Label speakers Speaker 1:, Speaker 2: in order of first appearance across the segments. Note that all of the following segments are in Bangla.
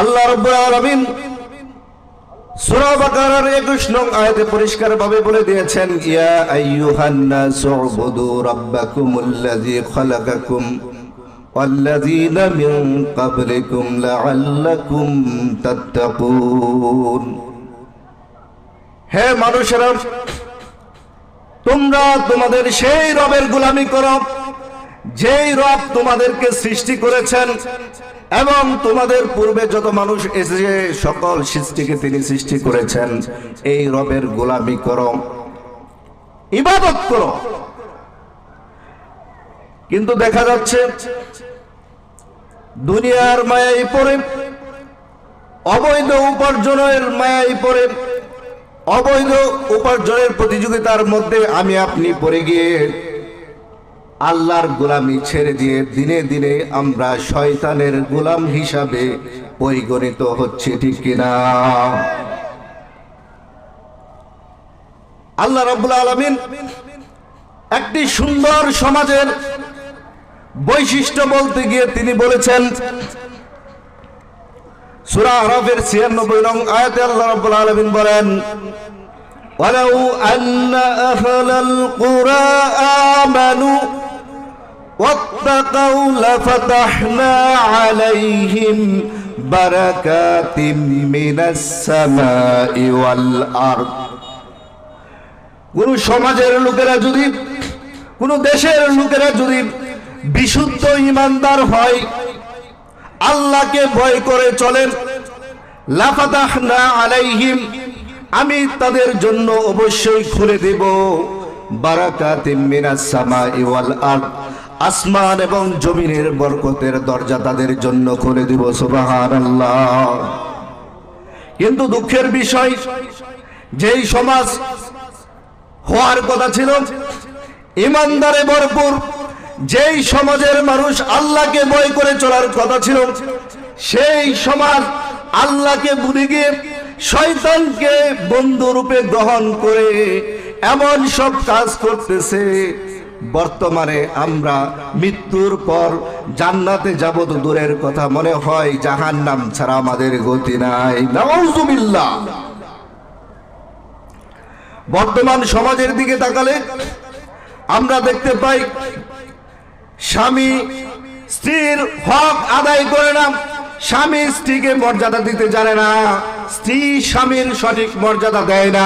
Speaker 1: আল্লাহ রাব্বুল আলামিন সূরা বাকারার 21 নং আয়াতে পরিষ্কারভাবে বলে দিয়েছেন, ইয়া আইয়ুহান নাসু উবুদু রাব্বাকুমুল্লাযী খালাকাকুম ওয়াল্লাযীনা মিন ক্বাবলিকুম লাআল্লাকুম তাত্তাকুন। হে মানুষেরা, তোমরা তোমাদের সেই রবের গোলামি করো যেই রব তোমাদেরকে সৃষ্টি করেছেন এবং তোমাদের পূর্বে যত মানুষ এসেছে সকল সৃষ্টিকে তিনি সৃষ্টি করেছেন। এই রবের গোলামি করো, ইবাদত করো। কিন্তু দেখা যাচ্ছে দুনিয়ার মায়ায় পড়ে, অবৈধ উপার্জনের মায়ায় পড়ে, অবৈধ উপার্জনের প্রতিযোগিতার মধ্যে আমি আপনি পড়ে গিয়ে আল্লাহর গোলামি ছেড়ে দিয়ে দিনে দিনে আমরা শয়তানের গোলাম হিসাবে পরিগণিত হচ্ছে, ঠিক কিনা? আল্লাহ রাব্বুল আলামিন একটি সুন্দর সমাজের বৈশিষ্ট্য বলতে গিয়ে তিনি বলেছেন, সূরা আরাফের 96 নং আয়াতে আল্লাহ রাব্বুল আলামিন বলেন, ওয়ালাউ আন্না আহলাল কুরা আমানু ওয়াত্তাকাউ লাফাতাহনা আলাইহিম বারাকাতিম মিনাস সামাই ওয়াল আরদ। কোন সমাজের লোকেরা যদি, কোন দেশের লোকেরা যদি বিশুদ্ধ ঈমানদার হয়, আল্লাহকে ভয় করে চলেন, লাফাতাহনা আলাইহিম, আমি তাদের জন্য অবশ্যই খুলে দেব বারাকাতিম মিনাস সামাই ওয়াল আরদ, আসমান এবং জমিনের বরকতের দরজা তাদের জন্য খুলে দেব। সুবহানাল্লাহ। কিন্তু দুঃখের বিষয়, যেই সমাজ হওয়ার কথা ছিল ঈমানদারে ভরপুর, যেই সমাজের মানুষ আল্লাহকে ভয় করে চলার কথা ছিল, সেই সমাজ আল্লাহকে ভুলে গিয়ে শয়তানকে বন্ধু রূপে গ্রহণ করে এমন সব কাজ করতেছে। বর্তমানে আমরা মৃত্যুর পর জান্নাতে যাব তো দূরের কথা, মনে হয় জাহান্নাম ছাড়া আমাদের গতি নাই। নাউযুবিল্লাহ। বর্তমান সমাজের দিকে তাকালে আমরা দেখতে পাই, স্বামী স্ত্রীর হক আদায় করে না, স্বামী স্ত্রীকে মর্যাদা দিতে জানে না, স্ত্রী স্বামীর সঠিক মর্যাদা দেয় না,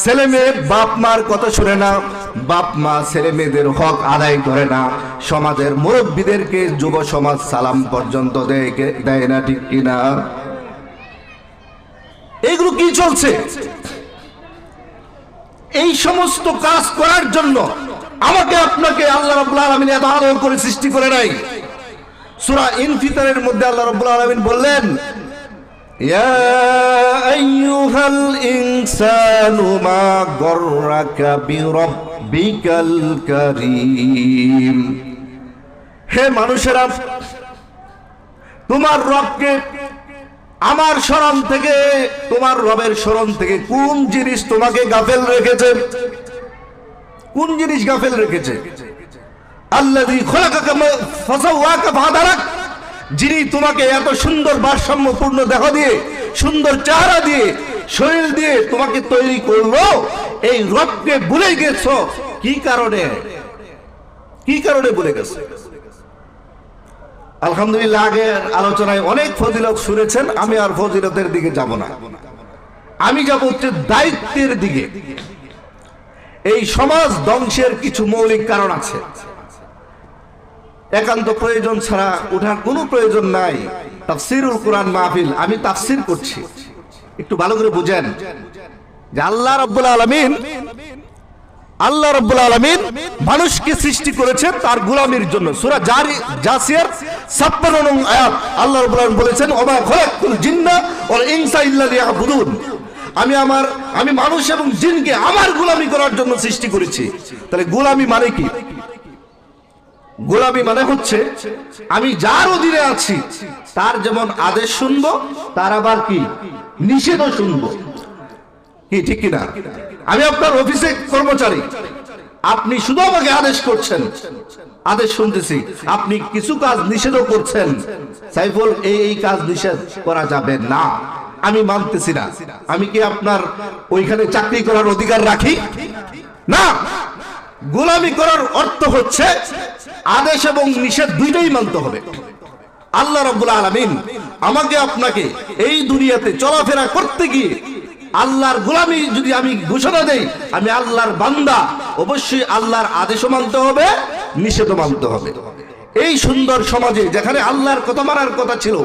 Speaker 1: ছেলে মেয়ে বাপ মার কথা শুনে না, বাপ মা ছেলে মেয়েদের হক আদায় করে না, সমাজের মুরব্বীদেরকে যুব সমাজ সালাম পর্যন্ত দেয় না, ঠিক কিনা? এগুলো কি চলছে? এই সমস্ত কাজ করার জন্য আমাকে আপনাকে আল্লাহ রাব্বুল আলামিন এত আদর করে সৃষ্টি করে নাই। সূরা ইনফিতারের মধ্যে আল্লাহ রাব্বুল আলামিন বললেন, ইয়া আইয়ুহাল ইনসানু মা গররাকা বিরাব্বিকাল কারীম। হে মানুষেরা, তোমার রবকে, আমার স্মরণ থেকে, তোমার রবের স্মরণ থেকে কোন জিনিস তোমাকে গাফেল রেখেছে? কোন জিনিস গাফেল রেখেছে? আল্লাযী খলাকাকা ফাসাওয়াকা ফাদারাক, যিনি তোমাকে এত সুন্দর ভারসাম্যপূর্ণ দেহ দিয়ে, সুন্দর চেহারা দিয়ে, শরীর দিয়ে তোমাকে তৈরি করলো, এই রবকে ভুলে গেছো। কি কারণে? কি কারণে ভুলে গেছো? আলহামদুলিল্লাহ, আগের আলোচনায় অনেক ফজিলত শুনেছেন, আমি আর ফজিলতের দিকে যাব না, আমি যাব হচ্ছে দায়িত্বের দিকে। এই সমাজ ধ্বংসের কিছু মৌলিক কারণ আছে, একান্ত প্রয়োজন ছাড়া ওঠার কোনো প্রয়োজন নাই। তাফসীরুল কুরআন মাহফিল, আমি তাফসীর করছি, একটু ভালো করে বুঝেন যে আল্লাহ রাব্বুল আলামিন মানুষকে সৃষ্টি করেছেন তার গোলামির জন্য। সূরা জাসিয়ার 56 নং আয়াত আল্লাহ রাব্বুল আলামিন বলেছেন, ওমা খালাকতুল জিন্না ওয়াল ইনসা ইল্লা লিয়াবুদুন, আমি মানুষ এবং জিনকে আমার গোলামি করার জন্য সৃষ্টি করেছি। তাহলে গোলামি মানে কি? গোলামি মানে হচ্ছে আমি যার অধীনে আছি তার যেমন আদেশ শুনবো, তার আবার কি নিষেধও শুনবো, কি ঠিক কিনা? আমি আপনার অফিসে কর্মচারী, আপনি শুধু আমাকে আদেশ করছেন, আদেশ শুনতেছি, আপনি কিছু কাজ নিষেধও করছেন। সাইফুল, এই কাজ নিষেধ করা যাবে না, আমি মানতেছি না। আমি কি আপনার ওইখানে চাকরি করার অধিকার রাখি? না। গোলামি করার অর্থ হচ্ছে আদেশ এবং নিষেধ দুইটাই মানতে হবে। আল্লাহ রাব্বুল আলামিন আমাকে আপনাকে এই দুনিয়াতে চলাফেরা করতে গিয়ে আল্লাহর গোলামি যদি আমি ঘোষণা দেই, আমি আল্লাহর বান্দা, অবশ্যই আল্লাহর আদেশও মানতে হবে, নিষেধও মানতে হবে। এই সুন্দর সমাজে যেখানে আল্লাহর কথা মানার কথা ছিল,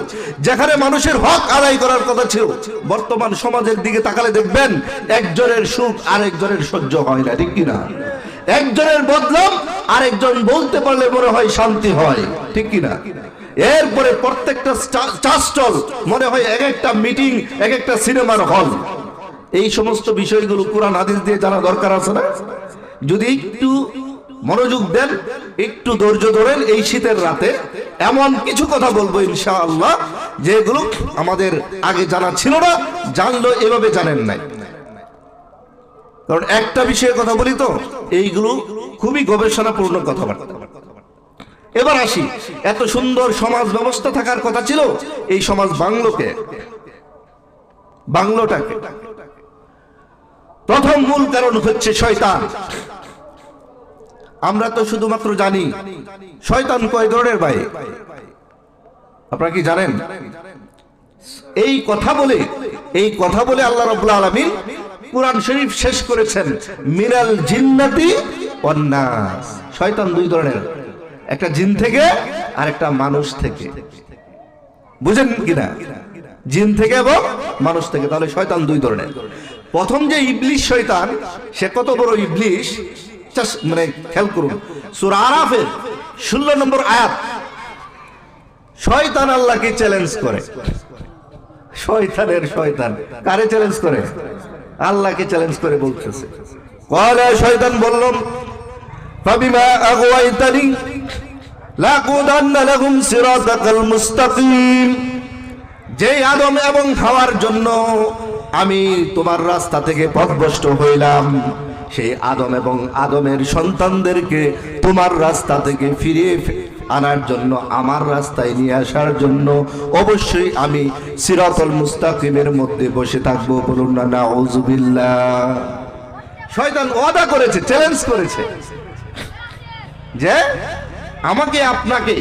Speaker 1: যেখানে মানুষের হক আদায় করার কথা ছিল, বর্তমান সমাজের দিকে তাকালে দেখবেন একজনের সুখ আরেকজনের সহ্য হয় না, ঠিক কিনা? একজনের বদনাম আরেকজন বলতে পারলে মনে হয় শান্তি হয়, ঠিক কিনা? এরপরে প্রত্যেকটা চা স্টল মনে হয় এক একটা মিটিং, এক একটা সিনেমার হল। এই সমস্ত বিষয়গুলো কোরআন হাদিস দিয়ে জানা দরকার আছে না? যদি একটু মনোযোগ দেন, একটু ধৈর্য ধরেন, এই শীতের রাতে এমন কিছু কথা বলবো ইনশাআল্লাহ যেগুলো আমাদের আগে জানা ছিল না, জানলো এভাবে জানেন নাই। কারণ একটা বিষয়ে কথা বলি তো, এইগুলো খুবই গবেষণাপূর্ণ কথাবার্তা। এবার আসি, এত সুন্দর সমাজ ব্যবস্থা থাকার কথা ছিল, এই সমাজ বাংলোটাকে প্রথম মূল কারণ হচ্ছে শয়তান। আমরা তো শুধুমাত্র জানি শয়তান কয় ধরনের ভাই, আপনারা কি জানেন? এই কথা বলে আল্লাহ রাব্বুল আলামিন কুরআন শরীফ শেষ করেছেন, মিনাল জিন্নাতি ওয়ান নাস। শয়তান দুই ধরনের, একটা জিন থেকে আর একটা মানুষ থেকে। বুঝেন কিনা? জিন থেকে এবং মানুষ থেকে। তাহলে শয়তান দুই ধরনের। প্রথম যে ইবলিশ শয়তান, সে কত বড় ইবলিশ, মানে খেয়াল করুন, সূরা আরাফের 16 নম্বর আয়াত। শয়তান আল্লাহকে চ্যালেঞ্জ করে। শয়তান কারে চ্যালেঞ্জ করে? আল্লাহকে চ্যালেঞ্জ করে বলতেছে, ক্বালা, শয়তান বলল, ফাবিমা আগওয়াইতানি লাকুদান্না লাহুম সিরাতাকাল মুস্তাকিম। যে আদম এবং হাওয়ার জন্য আমি তোমার রাস্তা থেকে পথভ্রষ্ট হইলাম, সেই আদম এবং আদমের সন্তানদেরকে তোমার রাস্তা থেকে ফিরিয়ে আনার জন্য, আমার রাস্তায় নিয়ে আসার জন্য অবশ্যই আমি সিরাতুল মুস্তাকিমের মধ্যে বসে থাকবো। বলুন না নাউযুবিল্লাহ। শয়তান ওয়াদা করেছে, চ্যালেঞ্জ করেছে যে আমাকে আপনাকে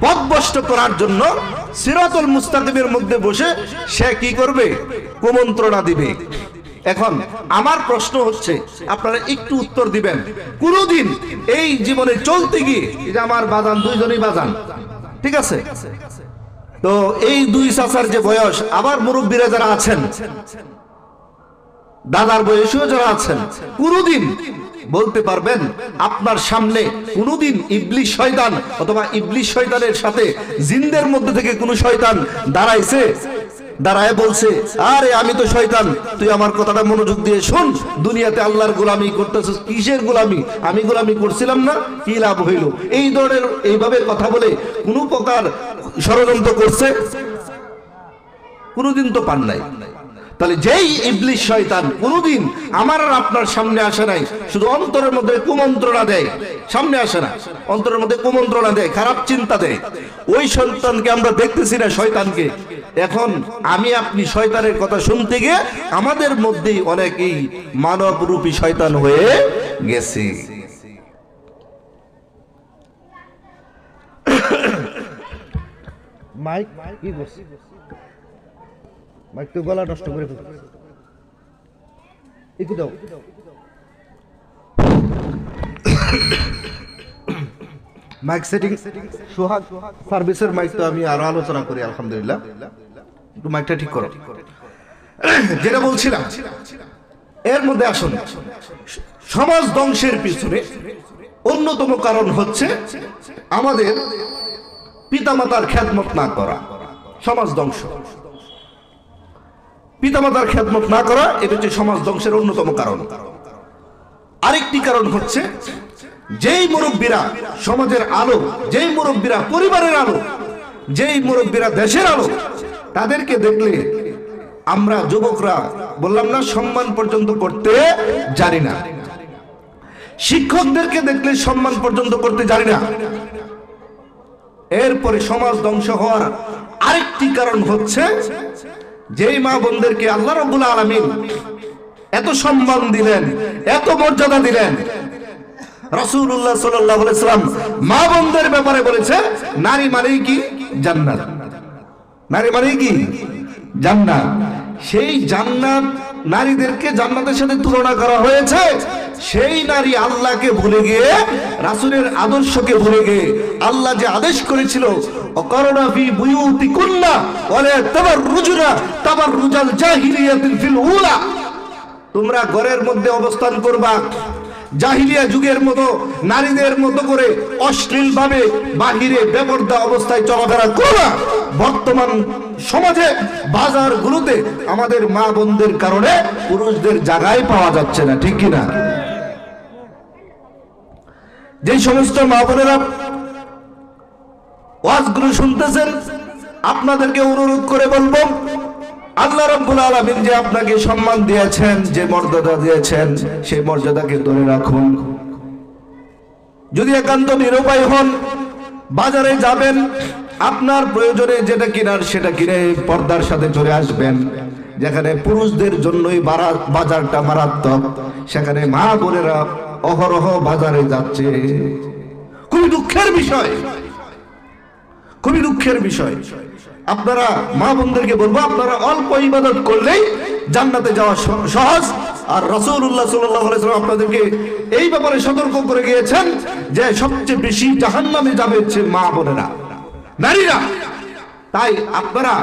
Speaker 1: পথভ্রষ্ট করার জন্য সিরাতুল মুস্তাকিমের মধ্যে বসে সে কি করবে? কুমন্ত্রণা দিবে। এখন আমার প্রশ্ন হচ্ছে, আপনারা একটু উত্তর দিবেন, কোনদিন এই জীবনে চলতে গিয়ে, যে আমার বাজান, দুইজনই বাজান, ঠিক আছে, তো এই দুই চাচার যে বয়স, আবার মুরব্বীরা যারা আছেন, দাদার বয়সীও যারা আছেন, কোনদিন বলতে পারবেন আপনার সামনে কোনদিন ইবলিশ শয়তান অথবা ইবলিশ শয়তানের সাথে জিনদের মধ্যে থেকে কোন শয়তান দাঁড়ায় বলছে, আরে আমি তো শয়তান, তুই আমার কথাটা মনোযোগ দিয়ে শোন, দুনিয়াতে আল্লাহর গোলামি করতেছিস, কিসের গোলামি? আমি গোলামি করছিলাম না, কি লাভ হইল? এই ধরনের এইভাবে কথা বলে কোন প্রকার ষড়যন্ত্র করছে? কোনদিন তো পান নাই। তাহলে যেই ইবলিশ শয়তান কোনদিন আমার আর আপনার সামনে আসে নাই, শুধু অন্তরের মধ্যে কুমন্ত্রণা দেয়, সামনে আসে না, অন্তরের মধ্যে কুমন্ত্রণা দেয়, খারাপ চিন্তা দেয়, ওই শয়তানকে আমরা দেখতেছি না, শয়তানকে। এখন আমি আপনি শয়তানের কথা শুনতে গিয়ে আমাদের মধ্যেই অনেকেই মানব রূপী শয়তান হয়ে গেছে। মাইক কি করছে? মাইক তো গলা নষ্ট করে ফেলছে। একটু দাও। মাইক সেটিং সোহাগ সার্ভিসের মাইক তো আমি আরো আলোচনা করি, আলহামদুলিল্লাহ। একটু মাইকটা ঠিক করো। যেটা বলছিলাম, এর মধ্যে আসুন, সমাজ ধ্বংসের পিছনে অন্যতম কারণ হচ্ছে আমাদের পিতামাতার খেদমত না করা। সমাজ ধ্বংস, পিতামাতার খেদমত না করা, এটা হচ্ছে সমাজ ধ্বংসের অন্যতম কারণ। আরেকটি কারণ হচ্ছে যেই মুরব্বীরা সমাজের আলো, যেই মুরব্বীরা পরিবারের আলো, যেই মুরব্বীরা দেশের আলো, তাদেরকে দেখলে আমরা যুবকরা, বললাম না, সম্মান পর্যন্ত করতে জানি না। শিক্ষকদেরকে দেখলে সম্মান পর্যন্ত করতে জানি না। এরপরে সমাজ ধ্বংস হওয়ার আরেকটি কারণ হচ্ছে, যেই মা বোনদেরকে আল্লাহ রাব্বুল আলামিন এত সম্মান দিলেন, এত মর্যাদা দিলেন, রাসূলুল্লাহ সাল্লাল্লাহু আলাইহি ওয়াসাল্লাম মা বোনদের ব্যাপারে বলেছে নারী মানেই কি জান্নাত, নারী মানেই কি জান্নাত। সেই জান্নাত, নারীদেরকে জান্নাতের সাথে তুলনা করা হয়েছে। সেই নারী আল্লাহকে ভুলে গিয়ে, রাসূলের আদর্শকে ভুলে গিয়ে, আল্লাহ যে আদেশ করেছিল অকারনা ফি বুয়ুতিকুন্না ওয়ালা তাবাররুজনা তাবাররুজাল জাহিলিয়াতিল ফিল উলা, তোমরা ঘরের মধ্যে অবস্থান করবা, জাহিলিয়া যুগের মতো নারীদের মতো করে অশ্লীল ভাবে বাহিরে বেপরদা অবস্থায় চলাফেরা করবা। বর্তমান সমাজে বাজারগুলোতে আমাদের মা বোনদের কারণে পুরুষদের জায়গায় পাওয়া যাচ্ছে না, ঠিক কিনা? যে সমস্ত মা বোনেরা ওয়াজগুলো শুনতেছেন, আপনাদেরকে অনুরোধ করে বলবো, আল্লাহ রাব্বুল আলামিন যে আপনাকে সম্মান দিয়েছেন, যে মর্যাদা দিয়েছেন, সেই মর্যাদাকে ধরে রাখুন। যদি একান্ত নিরুপায় হন, বাজারে যাবেন, আপনার প্রয়োজনে যেটা কিনার সেটা কিনে পর্দার সাথে চলে আসবেন। যেখানে পুরুষদের জন্যই বাজারটা মারাত্মক, সেখানে মা বোনেরা অহরহ বাজারে যাচ্ছে। খুবই দুঃখের বিষয়, খুবই দুঃখের বিষয়। আপনারা মা বোনদেরকে বলবো, আপনারা অল্প ইবাদত করলেই জান্নাতে যাওয়া সহজ। আর রাসূলুল্লাহ সাল্লাল্লাহু আলাইহি ওয়াসাল্লাম আপনাদেরকে এই ব্যাপারে সতর্ক করে গিয়েছেন যে সবচেয়ে বেশি জাহান্নামে যাবে হচ্ছে মা বোনেরা, নারীরা। তাই আপনারা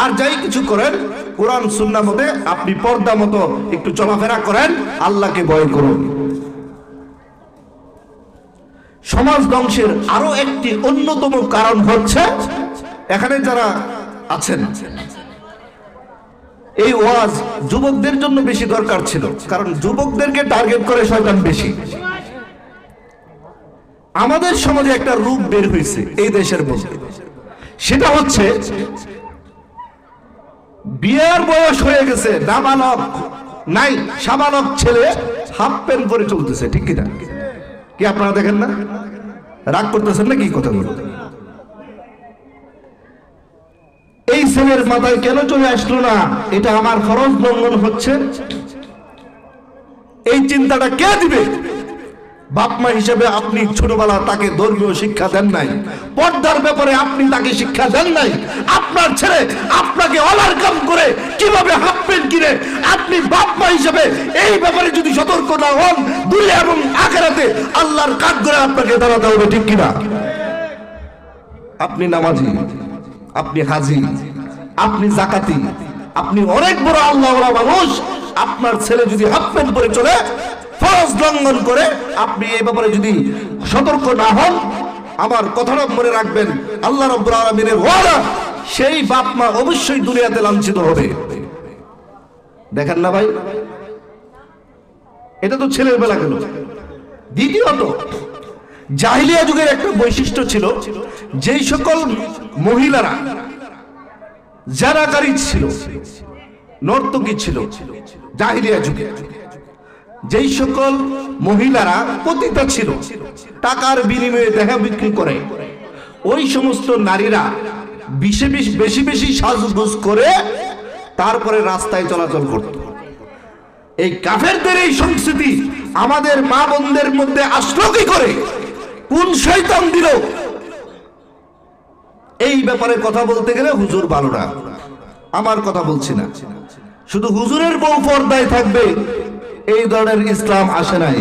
Speaker 1: আর যাই কিছু করেন, কোরআন সুন্নাহ মতে আপনি পর্দা মতো একটু চলাফেরা করেন, আল্লাহকে ভয় করুন। সমাজ ধ্বংসের আরো একটি অন্যতম কারণ হচ্ছে, এখানে যারা আছেন, এই ওয়াজ যুবকদের জন্য বেশি দরকার ছিল, কারণ যুবকদেরকে টার্গেট করে শয়তান বেশি। আমাদের সমাজে একটা রূপ বের হয়েছে এই দেশের মধ্যে, সেটা হচ্ছে বিয়ের বয়স হয়ে গেছে, নাবালক নাই, সাবালক ছেলে হাফ প্যান্ট পরে চলতেছে, ঠিক কিনা? কি আপনারা দেখেন না? রাগ করতেছেন না কি কথা বলতে? এই ছেলের মাথায় কেন চলে আসলো না, এটা আমার ফরজ লঙ্ঘন হচ্ছে, এই চিন্তাটা কে দিবে? বাপ মা হিসেবে আপনি ছোটবেলা তাকে ধর্মীয় শিক্ষা দেন নাই, পর্দার ব্যাপারে আপনি তাকে শিক্ষা দেন নাই। আপনার ছেলে আপনাকে অলারকাম করে কিভাবে হাফ প্যান্ট কিনে, আপনি বাপ মা হিসেবে এই ব্যাপারে যদি সতর্ক না হন, দুনিয়া এবং আখিরাতে আল্লাহর কাঠ করে আপনাকে দাঁড়াতে হবে, ঠিক কিনা? আপনি নামাজি, আপনি হাজি, আপনি যাকাতি, আপনি অনেক বড় আল্লাহওয়ালা মানুষ, আপনার ছেলে যদি হাফ প্যান্ট পরে চলে, ফরজ লঙ্ঘন করে, আপনি এই ব্যাপারে যদি সতর্ক না হন, আমার কথাটা মনে রাখবেন, আল্লাহ রাব্বুল আলামিনের ওয়াদা, সেই বাপ মা অবশ্যই দুনিয়াতে লাঞ্ছিত হবে। দেখেন না ভাই, এটা তো ছেলের বেলা গেল। দ্বিতীয়ত, জাহিলিয়া যুগের একটা বৈশিষ্ট্য ছিল, যেই সকল মহিলারা জারাকারী ছিল, নর্তকী ছিল, জাহিলিয়া যুগে যেই সকল মহিলারা পতিতা ছিল, টাকার বিনিময়ে দেহ বিক্রি করে, ওই সমস্ত নারীরা বেশি বেশি সাজগোজ করে তারপরে রাস্তায় চলাচল করত। এই কাফেরদের এই সংস্কৃতি আমাদের মা বোনদের মধ্যে আসলো কি করে? কোন শয়তান দিল? এই ব্যাপারে কথা বলতে গেলে হুজুর ভালো না, আমার কথা বলছি না। শুধু হুজুরের বউ পর্দায় থাকবে এই ধরনের ইসলাম আসে নাই,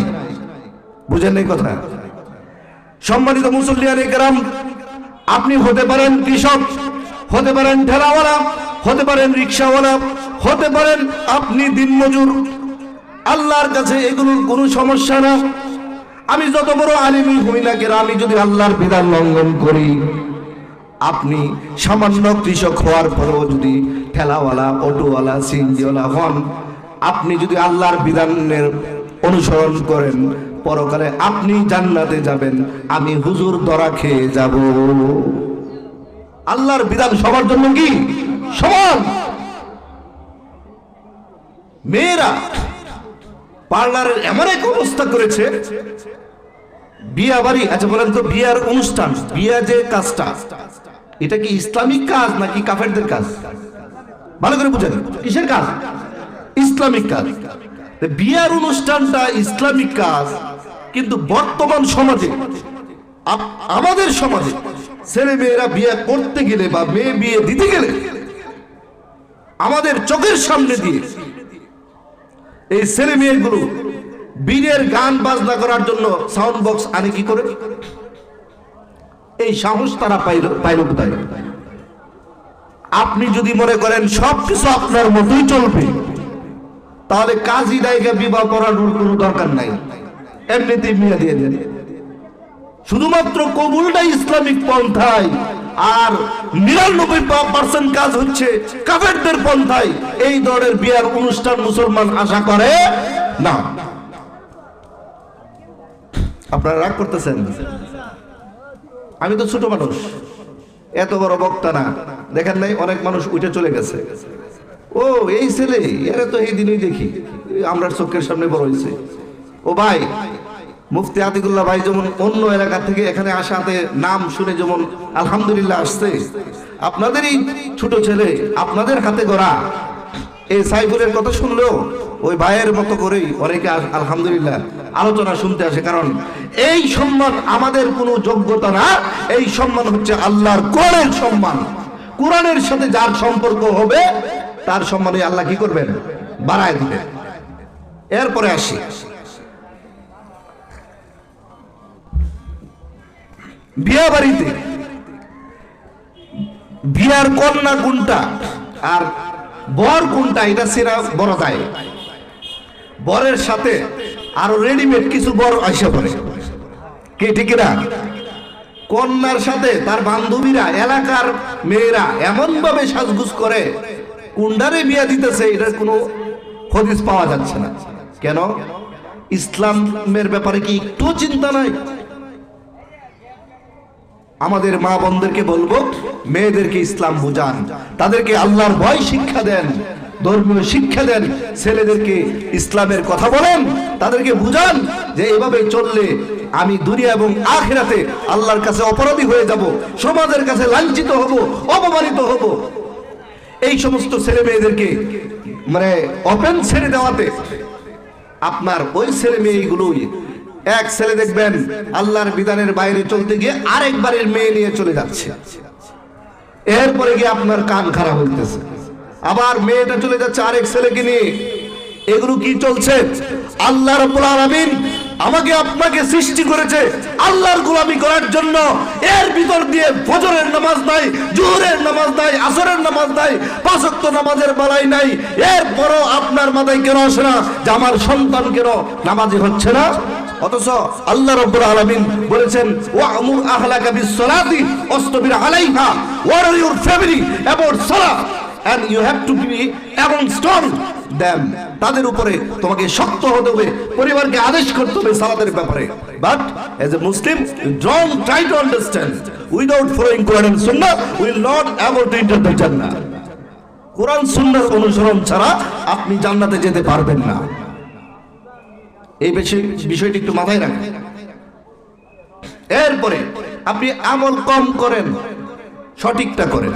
Speaker 1: বুঝেন এই কথা? সম্মানিত মুসল্লিয়ানে কেরাম, আপনি হতে পারেন কৃষক, হতে পারেন ঠেলাওয়ালা, হতে পারেন রিক্সাওয়ালা, হতে পারেন আপনি দিনমজুর, আল্লাহর কাছে এগুলোর কোনো সমস্যা না। আমি যত বড় আলিমই হই না কেন, আমি যদি আল্লাহর বিধান লঙ্ঘন করি, আপনি সামান্য কৃষক হওয়ার পরেও যদি ঠেলাওয়ালা, অটোওয়ালা, সিএনজিওয়ালা হন, আপনি যদি আল্লাহর বিধানের অনুসরণ করেন, পরকালে আপনি জান্নাতে যাবেন, আমি হুজুর ধরা খেয়ে যাব। আল্লাহর বিধান সবার জন্য কি সমান? মেয়েরা পার্লারের এমন এক অবস্থা করেছে, বিয়া বাড়ি, আচ্ছা বলেন তো বিয়ার অনুষ্ঠান, বিয়া যে কাজটা, এটা কি ইসলামিক কাজ নাকি কাফেরদের কাজ? ভালো করে বুঝেন, কিসের কাজ? ইসলামিক কাজ। বিয়ার অনুষ্ঠানটা ইসলামিক কাজ, কিন্তু বর্তমান সমাজে, আমাদের সমাজে ছেলে মেয়েরা বিয়ে করতে গেলে বা মেয়ে বিয়ে দিতে গেলে আমাদের চোখের সামনে দিয়ে এই ছেলে মেয়েগুলো বিয়ের গান বাজনা করার জন্য সাউন্ড বক্স আনে কি করে? এই সাহস তারা পাইল কোথায়? আপনি যদি মনে করেন সবকিছু আপনার মতোই চলবে, তাহলে কাজী নায়িকা বিবাহ করানোর কোনো দরকার নাই, এমনিতেই বিয়ে দিয়ে দেন। শুধুমাত্র কবুলটা ইসলামিক পন্থায়, আর 99% কাজ হচ্ছে কাফেরদের পন্থায়। এই ধরনের বিয়ার অনুষ্ঠান মুসলমান আশা করে না। আপনারা রাগ করতেছেন? আমি তো ছোট মানুষ, এত বড় বক্তা না। দেখেন নাই অনেক মানুষ উঠে চলে গেছে, ও এই ছেলে, এরা তো এই দিনই দেখি, আমরা চোখের সামনে বড় হয়েছে। ও ভাই, মুফতি আতিকুল্লাহ ভাই যেমন অন্য এলাকা থেকে এখানে আসাতে নাম শুনে যেমন আলহামদুলিল্লাহ আসছে, আপনাদের এই ছোট ছেলে, আপনাদের হাতে গড়া এই সাইফুলের কথা শুনলেও ওই ভাইয়ের মতো করেই অনেকে আলহামদুলিল্লাহ আলোচনা শুনতে আসে। কারণ এই সম্মান আমাদের কোনো যোগ্যতা না, এই সম্মান হচ্ছে আল্লাহর কোরআনের সম্মান। কোরআনের সাথে যার সম্পর্ক হবে তার সম্মানে আল্লাহ কি করবেন? বাড়ায় দিবেন। এরপরে আসি বিয়া বাড়িতে বিয়ার কন্যা কোনটা আর বর কোনটা, এটা সেরা বড় যায়। বরের সাথে আরো রেডিমেড কিছু বর আসে পড়ে, কে ঠিক না? কন্যার সাথে তার বান্ধবীরা, এলাকার মেয়েরা এমন ভাবে সাজগুজ করে, কুন্ডারে বিয়া দিতেছে, এটার কোনো হদিস পাওয়া যাচ্ছে না। কেন? ইসলামের ব্যাপারে কি একটু চিন্তা নাই? আমাদের মা বোনদেরকে বলবো, মেয়েদেরকে ইসলাম বুঝান, তাদেরকে আল্লাহর ভয় শিক্ষা দেন, ধর্মীয় শিক্ষা দেন, ছেলেদেরকে ইসলামের কথা বলেন, তাদেরকে বুঝান যে এভাবে চললে আমি দুনিয়া এবং আখিরাতে আল্লাহর কাছে অপরাধী হয়ে যাব, সমাজের কাছে লাঞ্ছিত হব, অপমানিত হব। এই সমস্ত ছেলে মেয়েদেরকে মানে ওপেন ছেড়ে দেওয়াতে আপনার ওই ছেলে মেয়েগুলোই, এক ছেলে দেখবেন আল্লাহর বিধানের বাইরে চলতে গিয়ে আরেকবারের মেয়ে নিয়ে চলে যাচ্ছে, এরপরে গিয়ে আপনার কান খারাপ হইতেছে, আবার মেয়েটা চলে যাচ্ছে আরেক ছেলেকে নিয়ে। এগুলো কি চলছে? আল্লাহ রাব্বুল আলামিন আমাকে আপনাকে সৃষ্টি করেছে আল্লাহর গোলামি করার জন্য। এর ভিতর দিয়ে ফজরের নামাজ নাই, জোহরের নামাজ নাই, আসরের নামাজ নাই, পাঁচ ওয়াক্ত নামাজের বেলায় নাই, এরপরও আপনার মাথায় কেন আসে না যে আমার সন্তান কেন নামাজি হচ্ছে না? অথচ আল্লাহ রাব্বুল আলামিন বলেছেন, ওয়া'মুর আহলাকা বিস-সালাতি ওয়াসতাবির আলাইহা ওয়ার your family about salah and you have to be amongst them, তাদের উপরে তোমাকে শক্ত হতে হবে, পরিবারকে আদেশ করতে হবে সালাতের ব্যাপারে। But as a Muslim, you don't try to understand. Without following Quran and Sunnah, we will not able to enter the Jannah. কোরআন সুন্নাহর অনুসরণ ছাড়া আপনি জান্নাতে যেতে পারবেন না। এই বিষয়টি একটু মাথায় রাখেন। এরপরে আপনি আমল কম করেন, সঠিকটা করেন।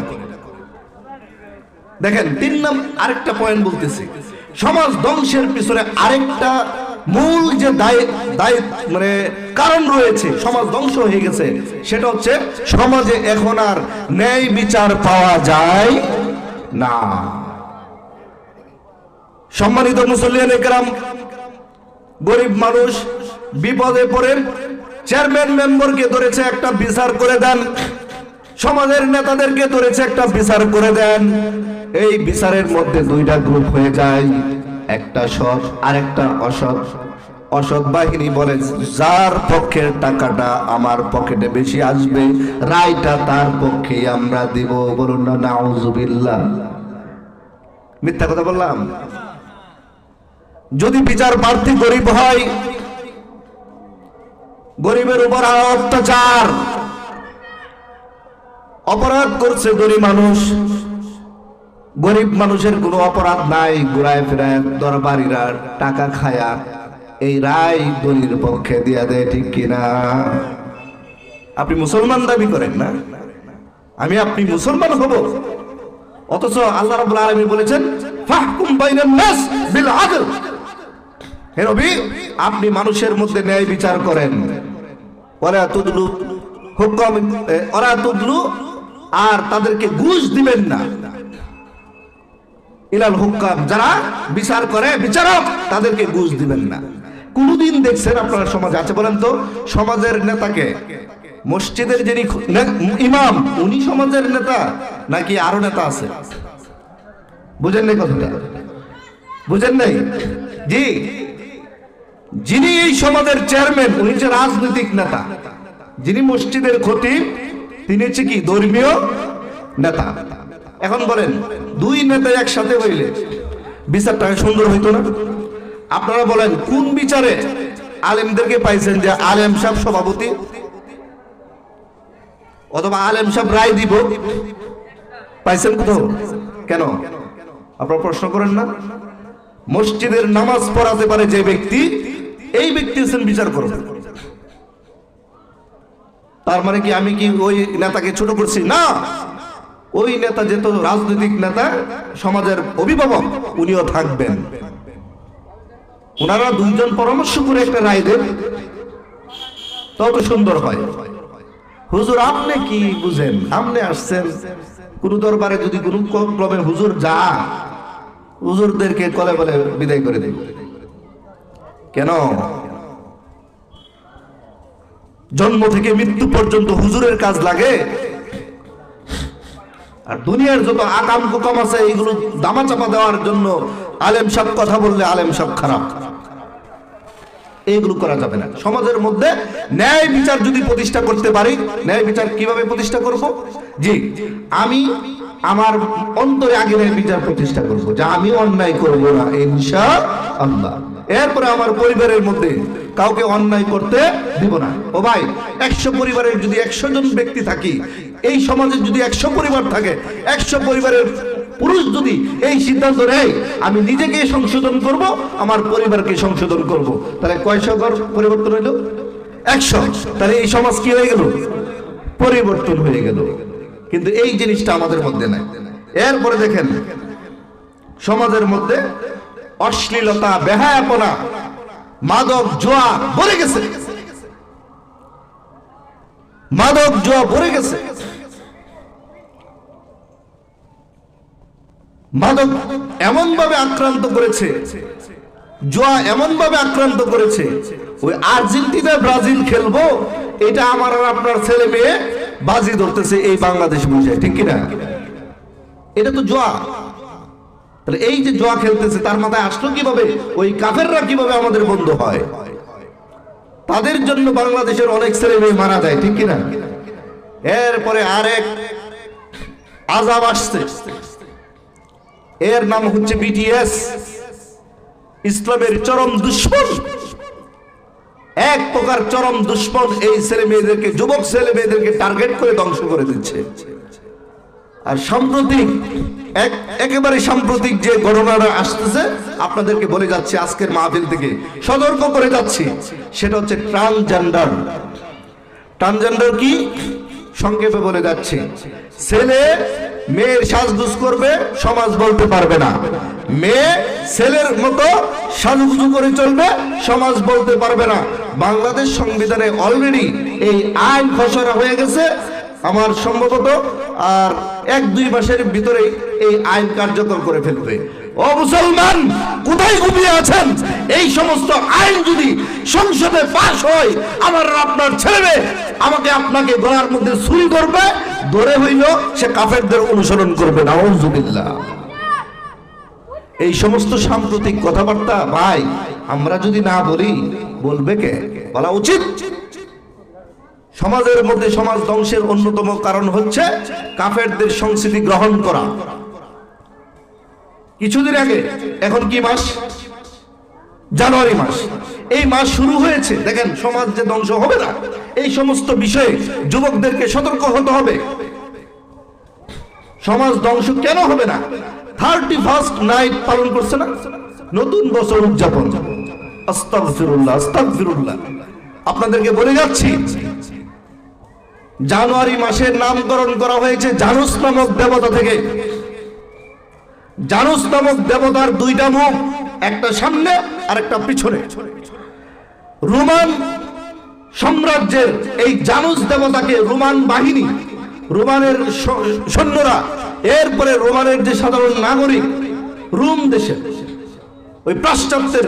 Speaker 1: দেখেন, 3 নম্বর আরেকটা পয়েন্ট বলতেছি, সমাজ ধ্বংসের পিছনে আরেকটা মূল যে দায় মানে কারণ রয়েছে, সমাজ ধ্বংস হয়ে গেছে, সেটা হচ্ছে সমাজে এখন আর ন্যায় বিচার পাওয়া যায় না। সম্মানিত মুসল্লিয়ানে কেরাম, গরিব মানুষ বিপদে পড়ে চেয়ারম্যান মেম্বারকে ধরেছে একটা বিচার করে দেন, সমাজের নেতাদেরকে ধরেছে একটা বিচার করে দেন। এই বিচারের মধ্যে 2টা গ্রুপ হয়ে যায়, একটা সৎ আর একটা অসৎ। অসৎ বাহিনী বলে যার পক্ষের টাকাটা আমার পকেটে বেশি আসবে, রায়টা তার পক্ষে আমরা দিব। বলুন না নাউজুবিল্লাহ। মিথ্যা কথা বললাম? যদি বিচার প্রার্থী গরিব হয়, গরিবের উপর অত্যাচার, অপরাধ করছে গরিব মানুষ, গরিব মানুষের কোনো অপরাধ নাই, ঘুরায় ফেরায় দরবারিরা টাকা খায়া এই রায় দলির পক্ষে দিয়া দেয়, ঠিক কিনা? আপনি মুসলমান দাবি করেন না, আমি আপনি মুসলমান হব, অথচ আল্লাহ রাব্বুল আলামিন বলেছেন ফাহকুম বাইনান নাস বিল আদল। হে নবী, আপনি মানুষের মধ্যে ন্যায় বিচার করেন। ওয়ালা তুদলু হুকম, ওয়ালা তুদলু, আর তাদেরকে ঘুষ দিবেন না। ইলাল হুকাম, যারা বিচার করে, বিচারক, তাদেরকে ঘুষ দিবেন না। কোনদিন দেখছেন আপনার সমাজে আছে বলেন তো, সমাজের নেতাকে, মসজিদের যিনি ইমাম, উনি সমাজের নেতা নাকি আরো নেতা আছে? বুঝেন নাই কথাটা? বুঝেন নাই? জি, যিনি এই সমাজের চেয়ারম্যান, উনি যে রাজনৈতিক নেতা। যিনি মসজিদের খতিব, তিনি হচ্ছে কি ধর্মীয় নেতা। এখন বলেন, দুই নেতা একসাথে হইলে বিচারটা সুন্দর হইতো না? আপনারা বলেন, কোন বিচারে আলেমদেরকে পাইছেন যে আলেম সাহেব সভাপতি অথবা আলেম সাহেব রায় দিব? পাইছেন কোথাও? কেন আপনারা প্রশ্ন করেন না? মসজিদের নামাজ পড়াতে পারে যে ব্যক্তি, এই ব্যক্তি হচ্ছেন বিচার করবেন। তার মানে কি আমি কি ওই নেতাকে ছোট করছি? না, ওই নেতা যেহেতু রাজনৈতিক নেতা, সমাজের অভিভাবক, উনিও থাকবেন। ওনারা দুইজন পরামর্শ করে একটা রায় দেন, তত সুন্দর হয়। হুজুর আপনি কি বুঝেন? আপনি আসছেন কোন দরবারে, যদি কোন ক্লবে হুজুর যা, হুজুরদেরকে কলে বলে বিদায় করে দেন কেন? জন্ম থেকে মৃত্যু পর্যন্ত হুজুরের কাজ লাগে। আর দুনিয়ার যত আকাম কুকাম আছে, এইগুলো দামাচাপা দেওয়ার জন্য আলেম সাহেব কথা বললে আলেম সাহেব খারাপ, এইগুলো করা যাবে না। সমাজের মধ্যে ন্যায় বিচার যদি প্রতিষ্ঠা করতে পারি, ন্যায় বিচার কিভাবে প্রতিষ্ঠা করব? জি, আমি আমার অন্তরে আগে ন্যায় বিচার প্রতিষ্ঠা করব, যে আমি অন্যায় করব না ইনশাআল্লাহ। এরপরে আমার পরিবারের মধ্যে কাউকে অন্যায় করতে দিব না। ও ভাই, 100 পরিবারের যদি 100 জন ব্যক্তি থাকি, এই সমাজে যদি 100 পরিবার থাকে, 100 পরিবারের পুরুষ যদি এই সিদ্ধান্ত নেয় আমি নিজেকে সংশোধন করব, আমার পরিবারকে সংশোধন করব, তাহলে কয়শো ঘর পরিবর্তন হইল? 100। তাহলে এই সমাজ কি হয়ে গেল? পরিবর্তন হয়ে গেল। কিন্তু এই জিনিসটা আমাদের মধ্যে নাই। এরপরে দেখেন, সমাজের মধ্যে অশ্লীলতা, বেহায়াপনা, মাদক জুয়া ভরে গেছে। মাদক জুয়া ভরে গেছে। মাদক এমন ভাবে আক্রান্ত করেছে, জুয়া এমন ভাবে আক্রান্ত করেছে, ওই আর্জেন্টিনা ব্রাজিল খেলবো, এটা আমার আর আপনার ছেলে মেয়ে বাজি ধরতেছে এই বাংলাদেশ বুঝে, ঠিক কিনা? এটা তো জুয়া। তাহলে এই যে জুয়া খেলতেছে, তার মাথায় আসলো কিভাবে? ওই কাফেররা কিভাবে আমাদের বন্ধু হয়, তাদের জন্য বাংলাদেশের অনেক ছেলে মেয়ে মারা যায়, ঠিক কিনা? এরপরে আরেক আযাব আসছে, এর নাম হচ্ছে বিটিএস, ইসলামের চরম দুশ্মন। এক প্রকার চরম দুশ্মন এই ছেলে মেয়েদেরকে, যুবক ছেলে মেয়েদেরকে টার্গেট করে ধ্বংস করে দিচ্ছে। আর সাম্প্রতিক, একেবারে সাম্প্রতিক যে ঘটনাটা আসতেছে, আপনাদেরকে বলে যাচ্ছি আজকের মাহফিল থেকে, সতর্ক করে যাচ্ছি, সেটা হচ্ছে ট্রান্সজেন্ডার। ট্রান্সজেন্ডার কি? সংক্ষেপে বলে যাচ্ছি, ছেলে মেয়ের সাজগুজ করবে, সমাজ বলতে পারবে না। মেয়ে ছেলের মতো সাজুগুজু করে চলবে, সমাজ বলতে পারবে না। বাংলাদেশ সংবিধানে অলরেডি এই আইন খসড়া হয়ে গেছে। আমার সম্ভবত আর 1-2 মাসের ভিতরে এই আইন কার্যকর করে ফেলবে। ও মুসলমান, কোথায় ঘুমিয়ে আছেন? এই সমস্ত আইন যদি সংসদে পাশ হয়, আমার আপনার ছেলে আমাকে আপনাকে গলার মধ্যে ছুরি করবে, ধরে হইল সে কাফেরদের অনুসরণ করবে। নাউযুবিল্লাহ। এই সমস্ত সাম্প্রতিক কথাবার্তা ভাই আমরা যদি না বলি, বলবে কে? বলা উচিত। সমাজের মধ্যে সমাজ ধ্বংসের অন্যতম কারণ হচ্ছে কাফেরদের সংস্কৃতি গ্রহণ করা। কিছুদিন আগে, এখন কি মাস? জানুয়ারি মাস। এই মাস শুরু হয়েছে, দেখেন সমাজ যে ধ্বংস হবে না, এই সমস্ত বিষয়ে যুবকদেরকে সতর্ক হতে হবে। সমাজ ধ্বংস কেন হবে না? 31st নাইট পালন করছে না, নতুন বছর উদযাপন। আস্তাগফিরুল্লাহ, আস্তাগফিরুল্লাহ। আপনাদেরকে বলে যাচ্ছি, জানুয়ারি মাসের নামকরণ করা হয়েছে জানুস নামক দেবতা থেকে। জানুস নামক দেবতার দুইটা মুখ, একটা সামনে আর একটা পিছনে। রোমান সাম্রাজ্যের এই জানুস দেবতাকে রোমান বাহিনী, রোমানের সৈন্যরা, এরপরে রোমানের যে সাধারণ নাগরিক, রোম দেশের ওই পাশ্চাত্যের,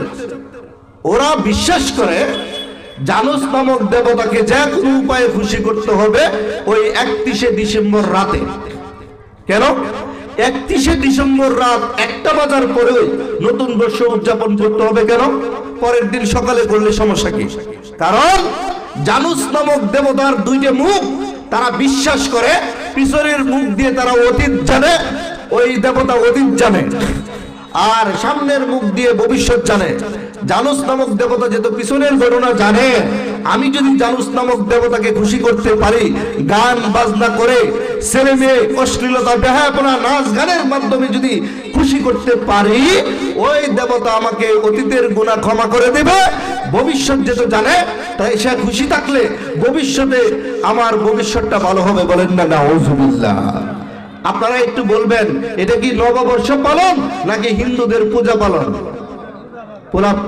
Speaker 1: ওরা বিশ্বাস করে জানুস নামক দেবতাকে যে কোনো উপায়ে খুশি করতে হবে ওই 31শে ডিসেম্বর রাতে। কেন 31শে ডিসেম্বর রাত 1টা বাজার পরে নতুন বর্ষ উদযাপন করতে হবে? কেন পরের দিন সকালে করলে সমস্যা কি? কারণ জানুস নামক দেবতার দুইটা মুখ, তারা বিশ্বাস করে পিছনের মুখ দিয়ে তারা অতীত জানে, ওই দেবতা অতীত জানে, আর সামনের মুখ দিয়ে ভবিষ্যৎ জানে। জানুস নামক দেবতা যেহেতু পিছনের ঘটনা জানে, আমি যদি জানুস নামক দেবতাকে খুশি করতে পারি গান বাজনা করে, ছেলে মেয়ে অশ্লীলতা বেহায়াপনা নাচ গানের মাধ্যমে যদি খুশি করতে পারি, ওই দেবতা আমাকে অতীতের গুনাহ ক্ষমা করে দেবে। ভবিষ্যৎ যেহেতু জানে, তাই সে খুশি থাকলে ভবিষ্যতে আমার ভবিষ্যৎটা ভালো হবে। বলেন না নাউজুবিল্লাহ। আপনারা একটু বলবেন, এটা কি নববর্ষ পালন নাকি হিন্দুদের পূজা পালন?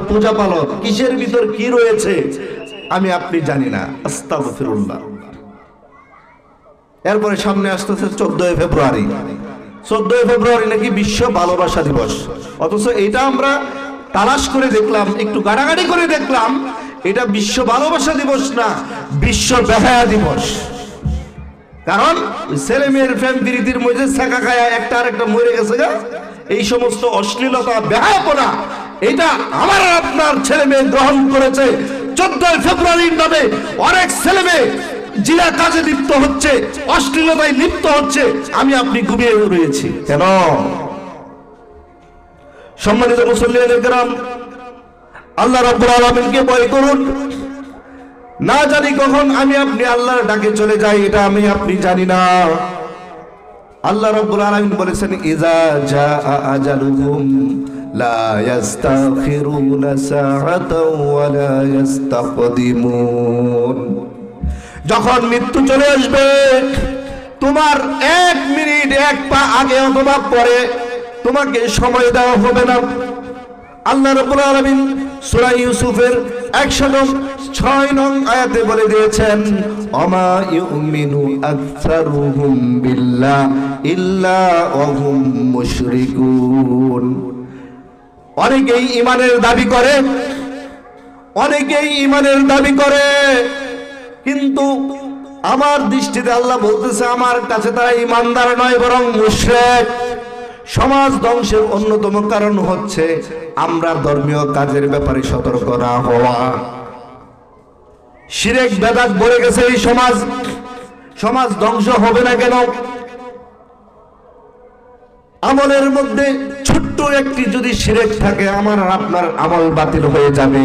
Speaker 1: পূজা পালন। কিসের ভিতর কি রয়েছে আমি আপনি জানি না। আস্তাগফিরুল্লাহ। এরপরে সামনে আসতেছে 14 ফেব্রুয়ারি। 14 ফেব্রুয়ারি নাকি বিশ্ব ভালোবাসা দিবস, অথচ এটা আমরা তালাশ করে দেখলাম, একটু গাড়াগাড়ি করে দেখলাম, এটা বিশ্ব ভালোবাসা দিবস না, বিশ্ব বেহায়া দিবস। কারণ ছেলে মেয়ের প্রেম প্রীতির মধ্যে ছেঁকা খায়া একটা আরেকটা মরে গেছে গা, এই সমস্ত অশ্লীলতা বেহায়াপনা, এটা আমার আপনার ছেলে মেয়ে গ্রহণ করেছে। 14 ফেব্রুয়ারির নামে অনেক ছেলে মেয়ে জিনা কাজে লিপ্ত হচ্ছে, অশ্লীলতায় লিপ্ত হচ্ছে, আমি আপনি ঘুমিয়ে রয়েছি। কেন? সম্মানিত মুসল্লিয়ানে কেরাম, আল্লাহ রাব্বুল আলামিনকে ভয় করুন। না জানি কখন আমি আপনি আল্লাহর ডাকে চলে যাই, এটা আমি আপনি জানি না। আল্লাহ রাব্বুল আলামিন বলেছেন, ইজা জাআ আজালুহুম লা ইস্তাখিরুনা সাআতাও ওয়া লা ইস্তাকদিমুন। যখন মৃত্যু চলে আসবে, তোমার 1 মিনিট 1 পা আগে অথবা পরে তোমাকে সময় দেওয়া হবে না। আল্লাহ রাব্বুল আলামিন সূরা ইউসুফের 106 নং আয়াতে বলে দিয়েছেন, ওমা ইউমিনু আকসারুহুম বিল্লাহ ইল্লা ওয়া হুম মুশরিকুন। অনেকেই ঈমানের দাবি করে, অনেকেই ঈমানের দাবি করে, কিন্তু আমার দৃষ্টিতে আল্লাহ বলতেছে আমার কাছে তারা ঈমানদার নয়, বরং মুশরিক। সমাজ ধ্বংসের অন্যতম কারণ হচ্ছে আমরা ধর্মীয় কাজের ব্যাপারে সতর্ক না হওয়া। শিরক বেদাত ভরে গেছে এই সমাজ। সমাজ ধ্বংস হবে না কেন? আমলের মধ্যে ছোট্ট একটি যদি শিরক থাকে, আমার আর আপনার আমল বাতিল হয়ে যাবে।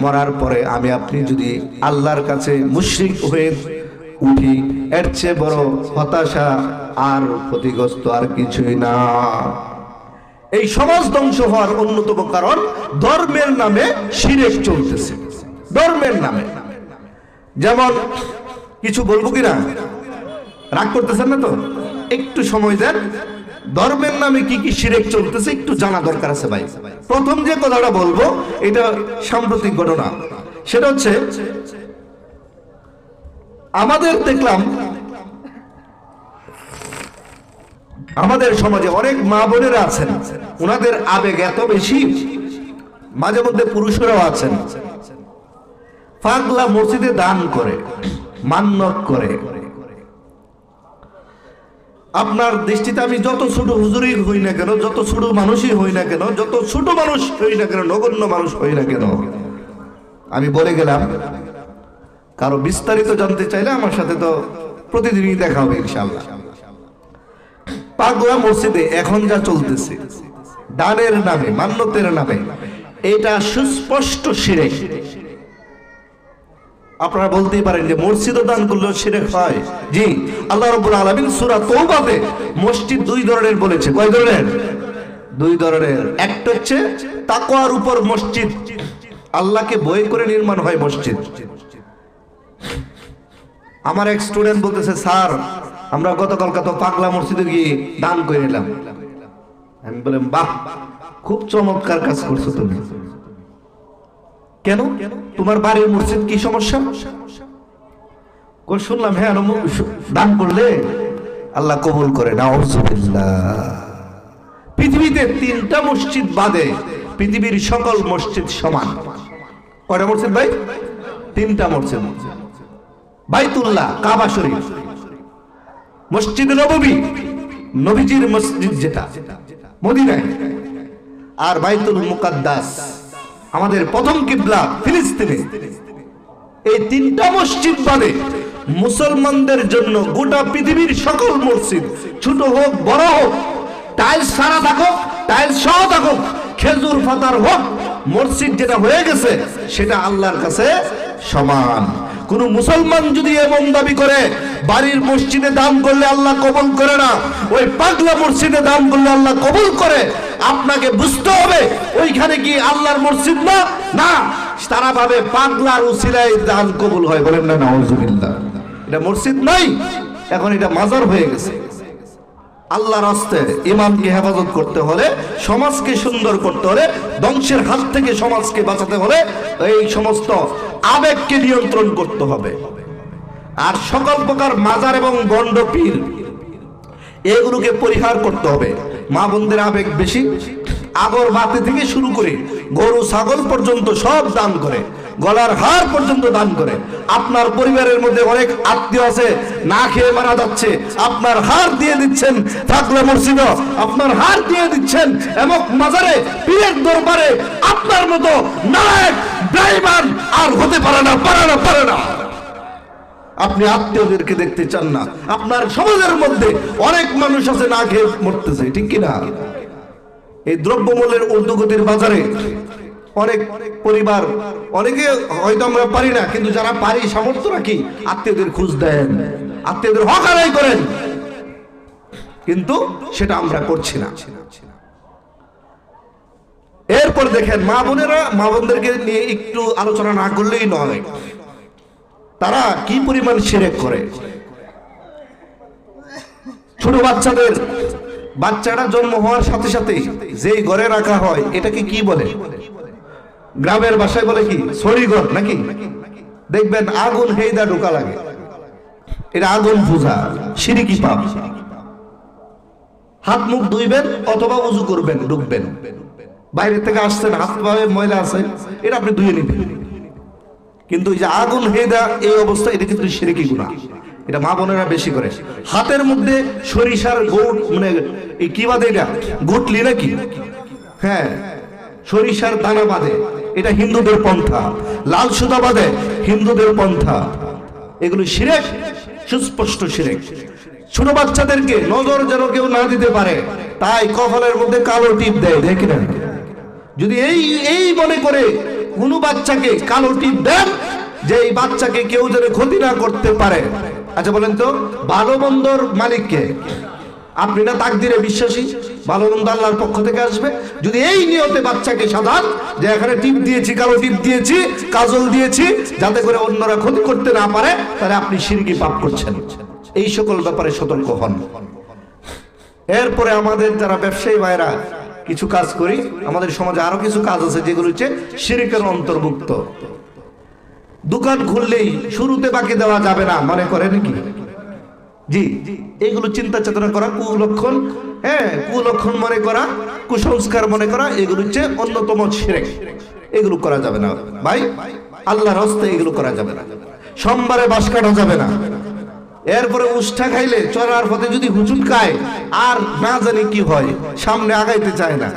Speaker 1: মরার পরে আমি আপনি যদি আল্লাহর কাছে মুশরিক হয়ে উঠি, এর চেয়ে বড় হতাশা আর ক্ষতিগ্রস্ত আর কিছুই না। এই সমাজ ধ্বংস হওয়ার অন্যতম কারণ ধর্মের নামে শিরক চলতেছে। ধর্মের নামে, যেমন কিছু বলবো কিনা, রাগ করতেছেন না তো? একটু সময় দেন। ধর্মের নামে কি কি শিরক চলতেছে একটু জানা দরকার আছে ভাই। প্রথম যে কথাটা বলবো এটা সাম্প্রতিক ঘটনা। সেটা হচ্ছে, আমাদের দেখলাম আমাদের সমাজে অনেক মা বোনেরা আছেন, ওনাদের আবেগ এত বেশি, মাঝে মধ্যে পুরুষরাও আছেন, পাগলা মসজিদে দান করে, মান্নত করে। আপনার দৃষ্টিতে আমি যত ছোট হুজুরই হই না কেন, যত ছোট মানুষই হই না কেন, যত ছোট মানুষ হই না কেন, নগণ্য মানুষ হই না কেন, আমি বলে গেলাম, কারো বিস্তারিত জানতে চাইলে আমার সাথে তো প্রতিদিনই দেখা হবে ইনশাআল্লাহ। পাগলা মসজিদে এখন যা চলতেছে দানের নামে, মান্যতের নামে, এটা সুস্পষ্ট শিরক। আপনারা বলতেই পারেন যে মসজিদে দান করলেও শিরক হয়। জি, আল্লাহ রাব্বুল আলামিন সূরা তাওবাতে মসজিদ 2 ধরনের বলেছে। কয় ধরনের? 2 ধরনের। একটা হচ্ছে তাকওয়ার উপর মসজিদ, আল্লাহকে ভয় করে নির্মাণ হয় মসজিদ। আমার এক স্টুডেন্ট বলতেছে, স্যার আমরা গতকালকে তো পাগলা মসজিদে গিয়ে দান করে নিলাম। আমি বললাম, বাহ, খুব চমৎকার কাজ করছো তুমি। কেন, তোমার বাড়ির মসজিদ কি সমস্যা? শুনলাম হ্যাঁ দান করলে আল্লাহ কবুল করে। নাউযুবিল্লাহ। পৃথিবীতে 3টা মসজিদ বাদে পৃথিবীর সকল মসজিদ সমান। কয়টা মসজিদ ভাই? 3টা মসজিদ। বাইতুল্লাহ, কাবা শরীফ, মসজিদ নববী, নবীজির মসজিদ যেটা মদিনায়, আর বাইতুল মুকাদ্দাস আমাদের প্রথম কিবলা ফিলিস্তিনে। এই 3টা মসজিদ বাদে মুসলমানদের জন্য গোটা পৃথিবীর সকল মসজিদ, ছোট হোক বড় হোক, টাইলস ছাড়া থাকুক টাইলস সহ থাকুক, খেজুর পাতার হোক, মসজিদ যেটা হয়ে গেছে সেটা আল্লাহর কাছে সমান। কোন মুসলমান যদি এমন দাবি করে বাড়ির মসজিদে দান করলে আল্লাহ কবুল করে না, ওই পাগলা মসজিদে দান করলে আল্লাহ কবুল করে, আপনাকে বুঝতে হবে ওইখানে কি আল্লাহর মসজিদ না, না তারা ভাবে পাগলার উসিলায় দান কবুল হয়। বলেন না নাউযুবিল্লাহ। এটা মসজিদ নাই, এখন এটা মাজার হয়ে গেছে। আল্লাহর রাস্তে ইমানকে হেফাজত করতে হলে, সমাজকে সুন্দর করতে হলে, ধ্বংসের হাত থেকে সমাজকে বাঁচাতে হলে এই সমস্ত আবেগকে নিয়ন্ত্রণ করতে হবে। আর সকল প্রকার মাজার এবং বন্ড পীর এগুলোকে পরিহার করতে হবে। মা বোনদের আবেগ বেশি, আগরবাতি থেকে শুরু করে গরু ছাগল পর্যন্ত সব দান করে, গলার হার পর্যন্ত দান করে। আপনার পরিবারের মধ্যে অনেক আত্মীয় আছে না খেয়ে মারা যাচ্ছে, আপনার হার দিয়ে দিচ্ছেন পাগলা মসজিদে, আপনার হার দিয়ে দিচ্ছেন এমক মাজারে, পীরের দরবারে। আপনার মতো নায়ক ড্রাইভার আর হতে পারে না, পারে না। আপনি আত্মীয়দেরকে দেখতে চান না। আপনার সমাজের মধ্যে অনেক মানুষ আছে না খেয়ে মরতেছে, ঠিক কিনা? এই দ্রব্যমূল্যের ঊর্ধ্বগতির বাজারে অনেক পরিবার, অনেকে হয়তো আমরা পারি না, কিন্তু যারা পারি সামর্থ্য রাখি আত্মীয়দের খোঁজ দেন, আত্মীয়দের হক আদায় করেন, কিন্তু সেটা আমরা করছি না। এরপর দেখেন মা বোনেরা, মা বোনদেরকে নিয়ে একটু আলোচনা না করলেই নয়, তারা কি পরিমাণ শিরক করে। ছোট বাচ্চাদের, বাচ্চাটা জন্ম হওয়ার সাথে সাথে যেই ঘরে রাখা হয় এটাকে কি বলে? গ্রামের ভাষায় বলে কি? ছড়িঘর নাকি? দেখবেন আগুন হেইদা ঢোকা লাগে, এটা আগুন পূজা, শিরকি পাপ। হাত মুখ ধুইবেন অথবা উযু করবেন, ঢুকবেন। বাইরে থেকে আসছেন, হাত পায়ে ময়লা আছে, এটা আপনি ধুয়ে নিবেন। কিন্তু এই যে আগুন হেদা, এই অবস্থা, এটা কিন্তু শিরকি গুনাহ। এটা মা বোনেরা বেশি করে। হাতের মধ্যে সরিষার গোট, মানে কি বাদে? এটা গুটলি নাকি? হ্যাঁ, সরিষার দানা বাঁধে, এটা হিন্দুদের পন্থা। লাল সুতা বাঁধে, হিন্দুদের পন্থা। এগুলো শিরক, সুস্পষ্ট শিরক। ছোট বাচ্চাদেরকে নজর যেন কেউ না দিতে পারে, তাই কপালের মধ্যে কালো টিপ দেয়, দেখি না? যদি এই মনে করে কোনো বাচ্চাকে কালো টিপ দেন যে এই বাচ্চাকে কেউ যেন ক্ষতি না করতে পারে। আচ্ছা বলেন তো, ভালো মন্দর মালিককে? আপনি না তাকদিরে বিশ্বাসী? ভালো মন্দ আল্লাহর পক্ষ থেকে আসবে। যদি এই নিয়তে বাচ্চাকে সাজান যে এখানে টিপ দিয়েছি, কালো টিপ দিয়েছি, কাজল দিয়েছি, যাতে করে অন্যরা ক্ষতি করতে না পারে, তাহলে আপনি শিরকি পাপ করছেন। এই সকল ব্যাপারে সতর্ক হন। এরপরে আমাদের যারা ব্যবসায়ী ভাইরা কিছু কাজ করি, আমাদের সমাজে আরো কিছু কাজ আছে যেগুলো হচ্ছে শিরকের অন্তর্ভুক্ত। দোকান খুললেই শুরুতে বাকি দেওয়া যাবে না মনে করে নাকি? জি, এগুলো চিন্তা চেতনা করা, কুলক্ষণ, হ্যাঁ কুলক্ষণ মনে করা, কুসংস্কার মনে করা, এগুলো হচ্ছে অন্যতম শিরক। এগুলো করা যাবে না ভাই, আল্লাহর হস্তে এগুলো করা যাবে না। সোমবারে বাঁশ কাটা যাবে না। এরপরে উষ্ঠা খাইলে চড়ার পথে যদি হুজুম খায় আর না জানি কি হয়, সামনে আগাইতে চায় না,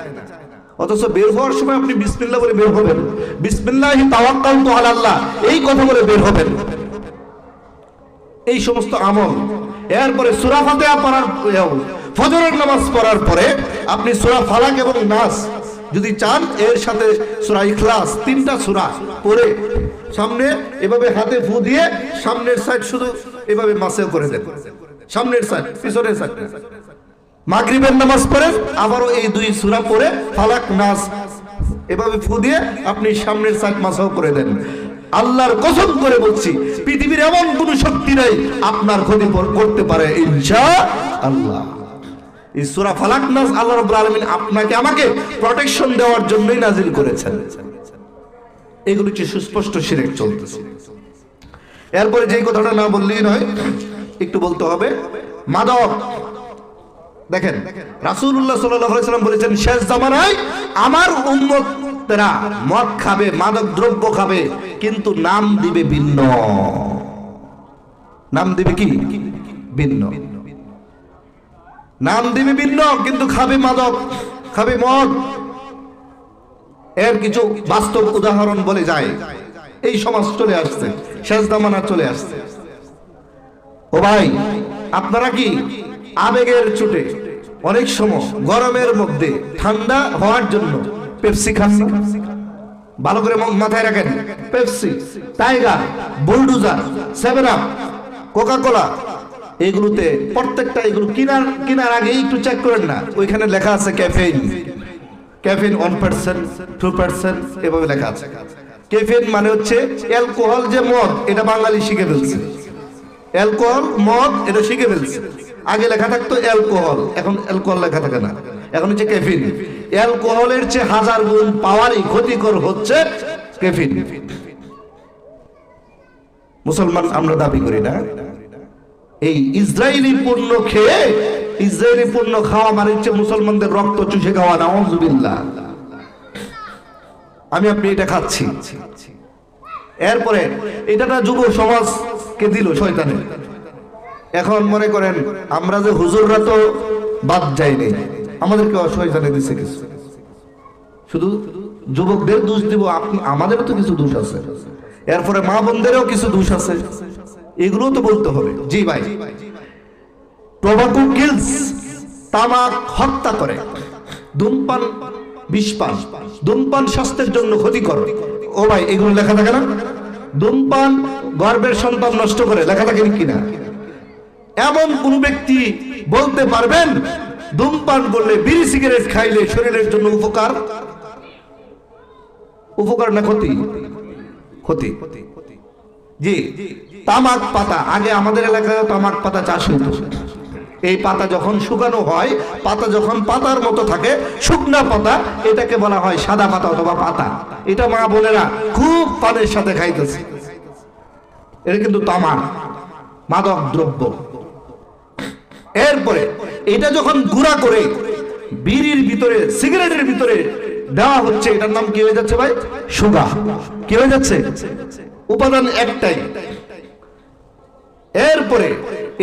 Speaker 1: অথচ বের হওয়ার সময় আপনি বিসমিল্লাহ বলে বের হবেন, বিসমিল্লাহি তাওয়াক্কালতু আলাল্লাহ এই কথা বলে বের হবেন। এই সমস্ত আমল। এরপরে সূরা ফাতিহা পড়ার, ফজরের নামাজ পড়ার পরে আপনি সূরা ফালাক এবং নাস যদি চান, এর সাথে সূরা ইখলাস, 3টা সূরা পড়ে সামনে এভাবে হাতে ফু দিয়ে সামনের সাইড শুধু এভাবে মাসেও করে দেন, সামনের সাইড, পিছনের সাইড। মাগরিবের নামাজ পড়ে আবারও এই 2 সূরা পড়ে ফালাক নাস এভাবে ফু দিয়ে আপনি সামনের সাইড মাসাও করে দেন। আল্লাহর কসম করে বলছি, পৃথিবীর এমন কোন শক্তি নাই আপনার ক্ষতি করতে পারে ইনশাআল্লাহ। এই সূরা ফালাক নাস আল্লাহ রাব্বুল আলামিন আপনাকে আমাকে প্রোটেকশন দেওয়ার জন্যই নাজিল করেছেন। এগুলো কি সুস্পষ্ট শিরক চলতেছে। এরপরে যেই কথাটা না বললেই নয়, একটু বলতে হবে মাদক। দেখেন রাসূলুল্লাহ সাল্লাল্লাহু আলাইহি ওয়াসাল্লাম বলেছেন, শেষ জামানায় আমার উম্মতরা মদ খাবে, মাদক দ্রব্য খাবে, কিন্তু নাম দিবে ভিন্ন। নাম দিবে কি? ভিন্ন। নাম দিবে ভিন্ন, কিন্তু খাবে মাদক, খাবে মদ। এর কিছু বাস্তব উদাহরণ বলে যায়। এই সমাজ চলে আসছে, শেষ জামানা চলে আসছে। ও ভাই, আপনারা কি আবেগের চোটে অনেক সময় গরমের মধ্যে ঠান্ডা হওয়ার জন্য পেপসি খান না? ভালো করে মাথায় রাখেন, Pepsi, Tiger, bulldozer, 7 up, Coca Cola, এগুলোতে প্রত্যেকটা এগুলো কেনার আগে একটু চেক করেন না, ওইখানে লেখা আছে ক্যাফেইন। ক্যাফেইন 1%, 2% এভাবে লেখা আছে। ক্যাফেইন মানে হচ্ছে অ্যালকোহল, যে মদ, এটা বাঙালি শিখে ফেলছে। অ্যালকোহল, মদ, এটা শিখে ফেলছে। আগে লেখা থাকতো অ্যালকোহল, এখন অ্যালকোহল লেখা থাকে না, এখন হচ্ছে ক্যাফেইন। অ্যালকোহলের চেয়ে 1000 গুণ পাওয়ারই ক্ষতিকর হচ্ছে ক্যাফেইন। মুসলমান আমরা দাবি করি না? এই ইসরায়েলি পণ্য খেয়ে, ইসরায়েলি পণ্য খাওয়া মানে হচ্ছে মুসলমানদের রক্ত চুষে খাওয়া। নাউযুবিল্লাহ। আমি আপনি এটা খাচ্ছি। এরপরে এটা না যুব সমাজকে দিল শয়তানে। এখন মনে করেন আমরা যে হুজুররা তো বাদ যায়নি, আমাদেরকে শয়তানে দিছে কিছু। শুধু যুবকদের দোষ দিব? আমাদেরও তো কিছু দোষ আছে। এরপরে মা বোনদেরও কিছু দোষ আছে, এগুলো তো বলতে হবে। জি ভাই, টোবাকো কিলস, তামাক হত্যা করে। ধূমপান বিষপান, ধূমপান স্বাস্থ্যের জন্য ক্ষতিকর। ও ভাই, এগুলো লেখা থাকে না? ধূমপান গর্ভের সন্তান নষ্ট করে, লেখা থাকে কিনা? এমন কোন ব্যক্তি বলতে পারবেন ধূমপান করলে, বিড়ি সিগারেট খাইলে শরীরের জন্য উপকার? উপকার না ক্ষতি? ক্ষতি। জি, তামাক পাতা, আগে আমাদের এলাকায় তামাক পাতা চাষ হইত। এই পাতা যখন শুকানো হয়, পাতা যখন পাতার মতো থাকে, শুকনা পাতা, এটাকে বলা হয় সাদা পাতা অথবা পাতা। এটা মা বোনেরা খুব পানের সাথে খাইতেছে। এটা কিন্তু তামাক, মাদক দ্রব্য। এরপরে এটা যখন গুঁড়া করে বিড়ির ভিতরে, সিগারেটের ভিতরে দেওয়া হচ্ছে, এটার নাম কি হয়ে যাচ্ছে ভাই? সুগা। কি হয়ে যাচ্ছে? উপাদান একটাই। এরপরে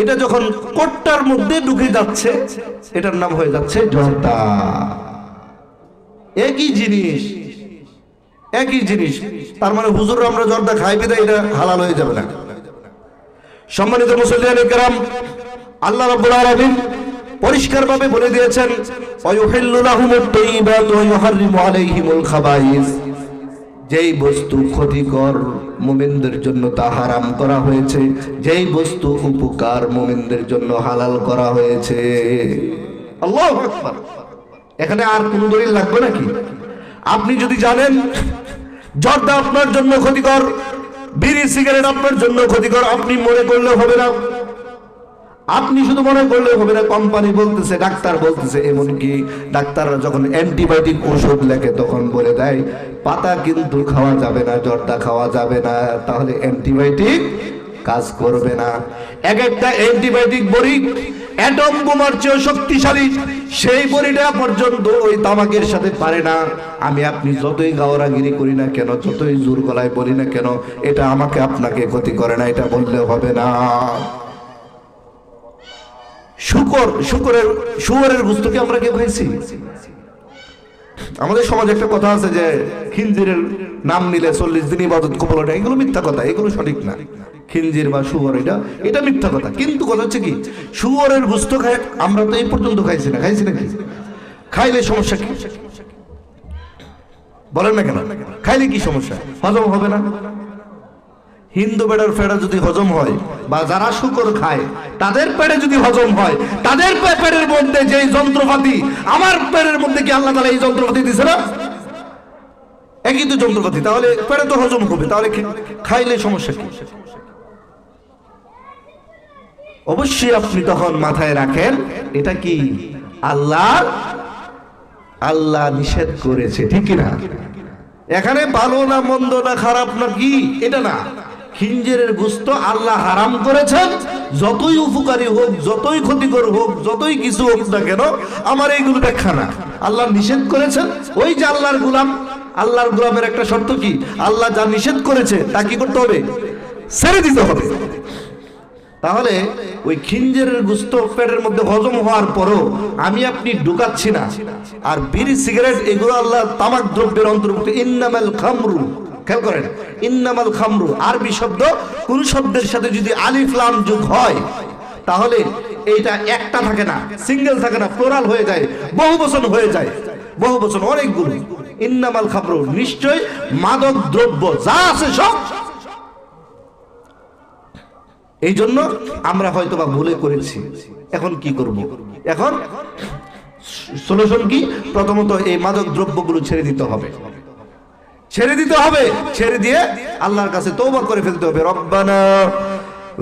Speaker 1: এটা যখন কোট্টার মধ্যে ঢুকে যাচ্ছে, এটার নাম হয়ে যাচ্ছে জর্দা। একই জিনিস, একই জিনিস। তার মানে হুজুর আমরা জর্দা খাই বিধায় এটা হালাল হয়ে যাবে না। সম্মানিত মুসলিয়ানে কেরাম, আল্লাহ রাব্বুল আলামিন পরিষ্কারভাবে বলে দিয়েছেন, ওয়ায়ুহিল্লু লাহুমুত তাইয়্যিবাত ওয়া ইউহাররিমু আলাইহিমুল খাবাইস। যেই বস্তু ক্ষতিকর মুমিনদের জন্য তা হারাম করা হয়েছে, যেই বস্তু উপকার মুমিনদের জন্য হালাল করা হয়েছে। আল্লাহু আকবার। এখানে আর কোন দলিল লাগবে নাকি? আপনি যদি জানেন জর্দা আপনার জন্য ক্ষতিকর, বিড়ি সিগারেট আপনার জন্য ক্ষতিকর, আপনি মনে করলে হবে না। আপনি শুধু মনে করলে হবে না, কোম্পানি বলতেছে, ডাক্তার বলতেছে। এমনকি ডাক্তাররা যখন অ্যান্টিবায়োটিক ওষুধ লেখে তখন বলে দেয় পাতা কিন্তু খাওয়া যাবে না, জর্দা খাওয়া যাবে না, তাহলে অ্যান্টিবায়োটিক কাজ করবে না। এক একটা অ্যান্টিবায়োটিক বড়ি অ্যাটম বোমার চেয়ে শক্তিশালী, সেই বড়িটা পর্যন্ত ওই তামাকের সাথে পারে না। আমি আপনি যতই গাওরাগিরি করি না কেন, যতই জোর গলায় বলি না কেন, এটা আমাকে আপনাকে ক্ষতি করে না, এটা বললে হবে না। শুকরের গোশতকে আমরা কেউ খাইছি? আমাদের সমাজে একটা কথা আছে যে খিনজিরের নাম নিলে 40 দিন ইবাদত কবুল হয়। এগুলো মিথ্যা কথা, এগুলো সঠিক না। খিনজির বা শুয়োর এটা মিথ্যা কথা। কিন্তু কথা হচ্ছে কি, শুয়োরের গোশত খাই আমরা তো এই পর্যন্ত খাইছি না। খাইছি নাকি? খাইলে সমস্যা কি বলেন না কেন? খাইলে কি সমস্যা? হজম হবে না? হিন্দু বেড়ার ফেড়া যদি হজম হয়, বা যারা শুকর খায় তাদের পেটে যদি হজম হয়, তাদের পেটের মধ্যে যে যন্ত্রপাতি, আমার পেটের মধ্যে কি আল্লাহ তাআলা এই যন্ত্রপাতি দিছে না? একই তো যন্ত্রপাতি, তাহলে পেটে তো হজম হবে, তাহলে খাইলে সমস্যা কি? অবশ্যই আপনি তখন মাথায় রাখেন এটা কি আল্লাহ নিষেধ করেছে, ঠিক না? এখানে ভালো না মন্দ না খারাপ না কি এটা না, খিঞ্জেরের গোশত আল্লাহ হারাম করেছেন। যতই উপকারী হোক, যতই ক্ষতিকর হোক, যতই কিছু হোক না কেন, আমার এইগুলো ব্যাখ্যা না, আল্লাহ নিষেধ করেছেন। ওই যে আল্লাহর গোলামের একটা শর্ত কি, আল্লাহ যা নিষেধ করেছে তা কি করতে হবে? ছেড়ে দিতে হবে। তাহলে ওই খিঞ্জেরের গোশত পেটের মধ্যে হজম হওয়ার পরও আমি আপনি ঢুকাচ্ছি না। আর বিড়ি সিগারেট এগুলো আল্লাহ তামাক দ্রব্যের অন্তর্ভুক্ত। ইন্নামাল খামরু, খেয়াল করেন, ইন্নামাল খামরু আরবি শব্দ, কোন শব্দের সাথে যদি আলিফ লাম যোগ হয় তাহলে এইটা একটা থাকে না, সিঙ্গেল থাকে না, প্লুরাল হয়ে যায়, বহুবচন হয়ে যায়, বহুবচন অনেকগুলো। ইন্নামাল খামরু, নিশ্চয় মাদক দ্রব্য যা আছে সব। এই জন্য আমরা হয়তো বা ভুলে করেছি। এখন কি করব? এখন সলিউশন কি? প্রথমত এই মাদক দ্রব্যগুলো ছেড়ে দিতে হবে, ছেড়ে দিয়ে আল্লাহর কাছে তওবা করে ফেলতে হবে। রব্বানা